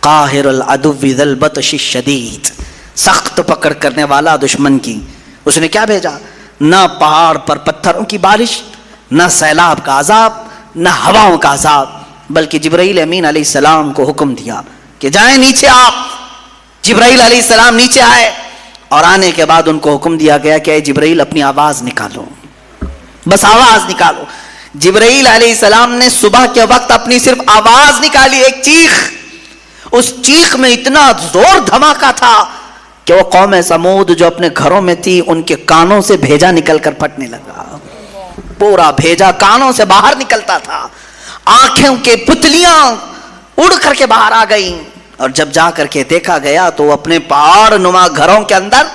قاہر العدو ذی البطش الشدید. سخت پکڑ کرنے والا دشمن کی. اس نے کیا بھیجا؟ نہ پہاڑ پر پتھروں کی بارش، نہ سیلاب کا عذاب، نہ ہواؤں کا عذاب، بلکہ جبرائیل امین علیہ السلام کو حکم دیا کہ جائیں نیچے آپ. جبرائیل علیہ السلام نیچے آئے اور آنے کے بعد ان کو حکم دیا گیا کہ اے جبرائیل اپنی آواز نکالو، بس آواز نکالو. جبرائیل علیہ السلام نے صبح کے وقت اپنی صرف آواز نکالی، ایک چیخ. اس چیخ میں اتنا زور دھماکہ تھا کہ وہ قوم سمود جو اپنے گھروں میں تھی ان کے کانوں سے بھیجا نکل کر پھٹنے لگا. پورا بھیجا کانوں سے باہر نکلتا تھا، آنکھوں کے پتلیاں اڑ کر کے باہر آ گئیں. اور جب جا کر کے دیکھا گیا تو وہ اپنے پہاڑ نما گھروں کے اندر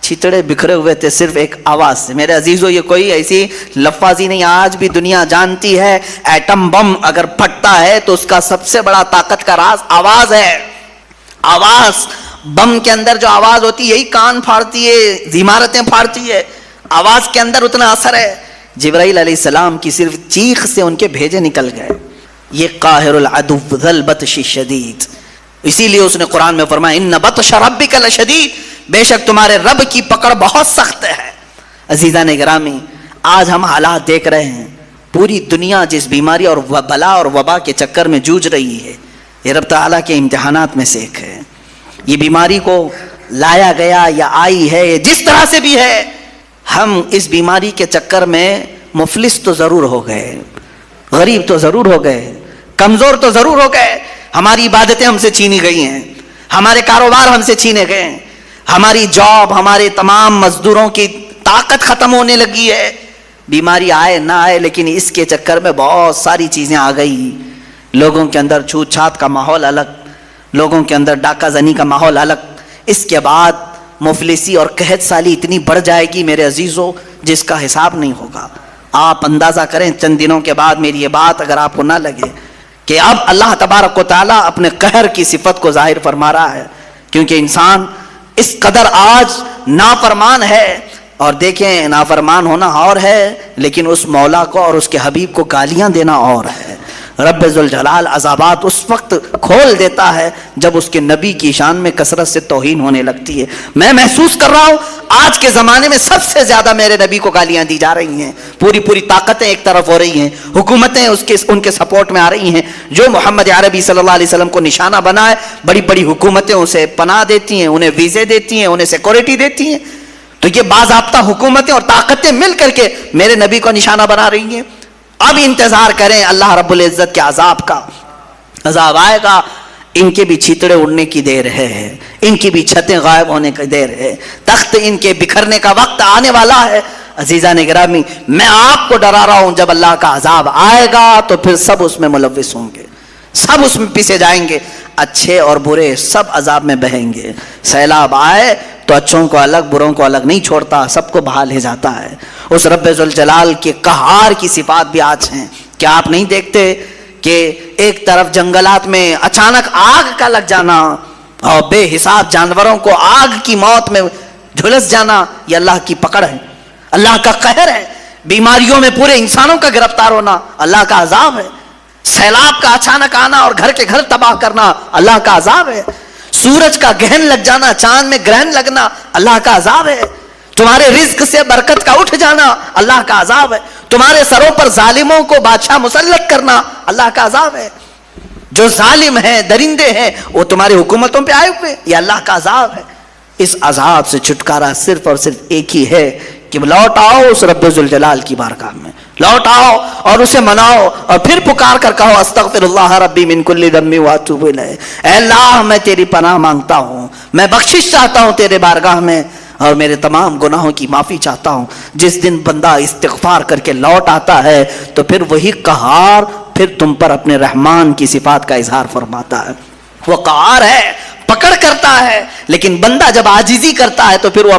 چھتڑے بکھرے ہوئے تھے صرف ایک آواز سے. میرے عزیزو، یہ کوئی ایسی لفاظی نہیں، آج بھی دنیا جانتی ہے ایٹم بم اگر پھٹتا ہے تو اس کا سب سے بڑا طاقت کا راز آواز ہے. آواز، بم کے اندر جو آواز ہوتی ہے یہی کان پھاڑتی ہے، عمارتیں پھاڑتی ہے. آواز کے اندر اتنا اثر ہے. جبرائیل علیہ السلام کی صرف چیخ سے ان کے بھیجے نکل گئے. یہ قاہر العدو ذو البطش الشدید. اسی لیے اس نے قرآن میں فرمایا ان بطش ربک لشدید، بے شک تمہارے رب کی پکڑ بہت سخت ہے. عزیزان گرامی، آج ہم حالات دیکھ رہے ہیں، پوری دنیا جس بیماری اور بلا اور وبا کے چکر میں جوجھ رہی ہے، یہ رب تعالیٰ کے امتحانات میں سے ایک ہے. یہ بیماری کو لایا گیا یا آئی ہے، جس طرح سے بھی ہے، ہم اس بیماری کے چکر میں مفلس تو ضرور ہو گئے، غریب تو ضرور ہو گئے، کمزور تو ضرور ہو گئے. ہماری عبادتیں ہم سے چھینی گئی ہیں، ہمارے کاروبار ہم سے چھینے گئے ہیں، ہماری جاب، ہمارے تمام مزدوروں کی طاقت ختم ہونے لگی ہے. بیماری آئے نہ آئے لیکن اس کے چکر میں بہت ساری چیزیں آ گئی. لوگوں کے اندر چھوت چھات کا ماحول الگ، لوگوں کے اندر ڈاکہ زنی کا ماحول الگ. اس کے بعد مفلسی اور قحط سالی اتنی بڑھ جائے گی میرے عزیزو جس کا حساب نہیں ہوگا. آپ اندازہ کریں چند دنوں کے بعد میری یہ بات اگر آپ کو نہ لگے کہ اب اللہ تبارک و تعالیٰ اپنے قہر کی صفت کو ظاہر فرما رہا ہے، کیونکہ انسان اس قدر آج نافرمان ہے. اور دیکھیں نافرمان ہونا اور ہے لیکن اس مولا کو اور اس کے حبیب کو گالیاں دینا اور ہے. رب ذوالجلال عذابات اس وقت کھول دیتا ہے جب اس کے نبی کی شان میں کثرت سے توہین ہونے لگتی ہے. میں محسوس کر رہا ہوں آج کے زمانے میں سب سے زیادہ میرے نبی کو گالیاں دی جا رہی ہیں. پوری طاقتیں ایک طرف ہو رہی ہیں، حکومتیں ان کے سپورٹ میں آ رہی ہیں. جو محمد عربی صلی اللہ علیہ وسلم کو نشانہ بنائے، بڑی حکومتیں اسے پناہ دیتی ہیں، انہیں ویزے دیتی ہیں، انہیں سیکورٹی دیتی ہیں. تو یہ باضابطہ حکومتیں اور طاقتیں مل کر کے میرے نبی کو نشانہ بنا رہی ہیں. اب انتظار کریں اللہ رب العزت کے عذاب کا. عذاب آئے گا، ان کے بھی چھیتڑے اڑنے کی دیر ہے، ان کی بھی چھتیں غائب ہونے کی دیر ہے، تخت ان کے بکھرنے کا وقت آنے والا ہے. عزیزان گرامی، میں آپ کو ڈرا رہا ہوں جب اللہ کا عذاب آئے گا تو پھر سب اس میں ملوث ہوں گے، سب اس میں پیسے جائیں گے، اچھے اور برے سب عذاب میں بہیں گے. سیلاب آئے تو اچھوں کو الگ بروں کو الگ نہیں چھوڑتا، سب کو بہا لے جاتا ہے. اس رب ذوالجلال کے قہار کی صفات بھی آج ہیں. کیا آپ نہیں دیکھتے کہ ایک طرف جنگلات میں اچانک آگ کا لگ جانا اور بے حساب جانوروں کو آگ کی موت میں جھلس جانا، یہ اللہ کی پکڑ ہے، اللہ کا قہر ہے. بیماریوں میں پورے انسانوں کا گرفتار ہونا اللہ کا عذاب ہے. سیلاب کا اچانک آنا اور گھر کے گھر تباہ کرنا اللہ کا عذاب ہے. سورج کا گہن لگ جانا، چاند میں گرہن لگنا اللہ کا عذاب ہے. تمہارے رزق سے برکت کا اٹھ جانا اللہ کا عذاب ہے. تمہارے سروں پر ظالموں کو بادشاہ مسلط کرنا اللہ کا عذاب ہے. جو ظالم ہیں، درندے ہیں، وہ تمہاری حکومتوں پہ آئے ہوئے، یہ اللہ کا عذاب ہے. اس عذاب سے چھٹکارا صرف اور صرف ایک ہی ہے کہ لوٹ آؤ اس رب ذوالجلال کی بارگاہ میں، لوٹ آؤ اور اسے مناؤ اور پھر پکار کر کہو استغفر اللہ ربی من کل ذنب واتوب الیہ. اے اللہ میں تیری پناہ مانگتا ہوں، میں بخشش چاہتا ہوں تیرے بارگاہ میں اور میرے تمام گناہوں کی معافی چاہتا ہوں. جس دن بندہ استغفار کر کے لوٹ آتا ہے تو پھر وہی قہار پھر تم پر اپنے رحمان کی صفات کا اظہار فرماتا ہے. وہ قہار ہے، پکڑ کرتا ہے، لیکن بندہ جب عاجزی کرتا ہے تو پھر وہ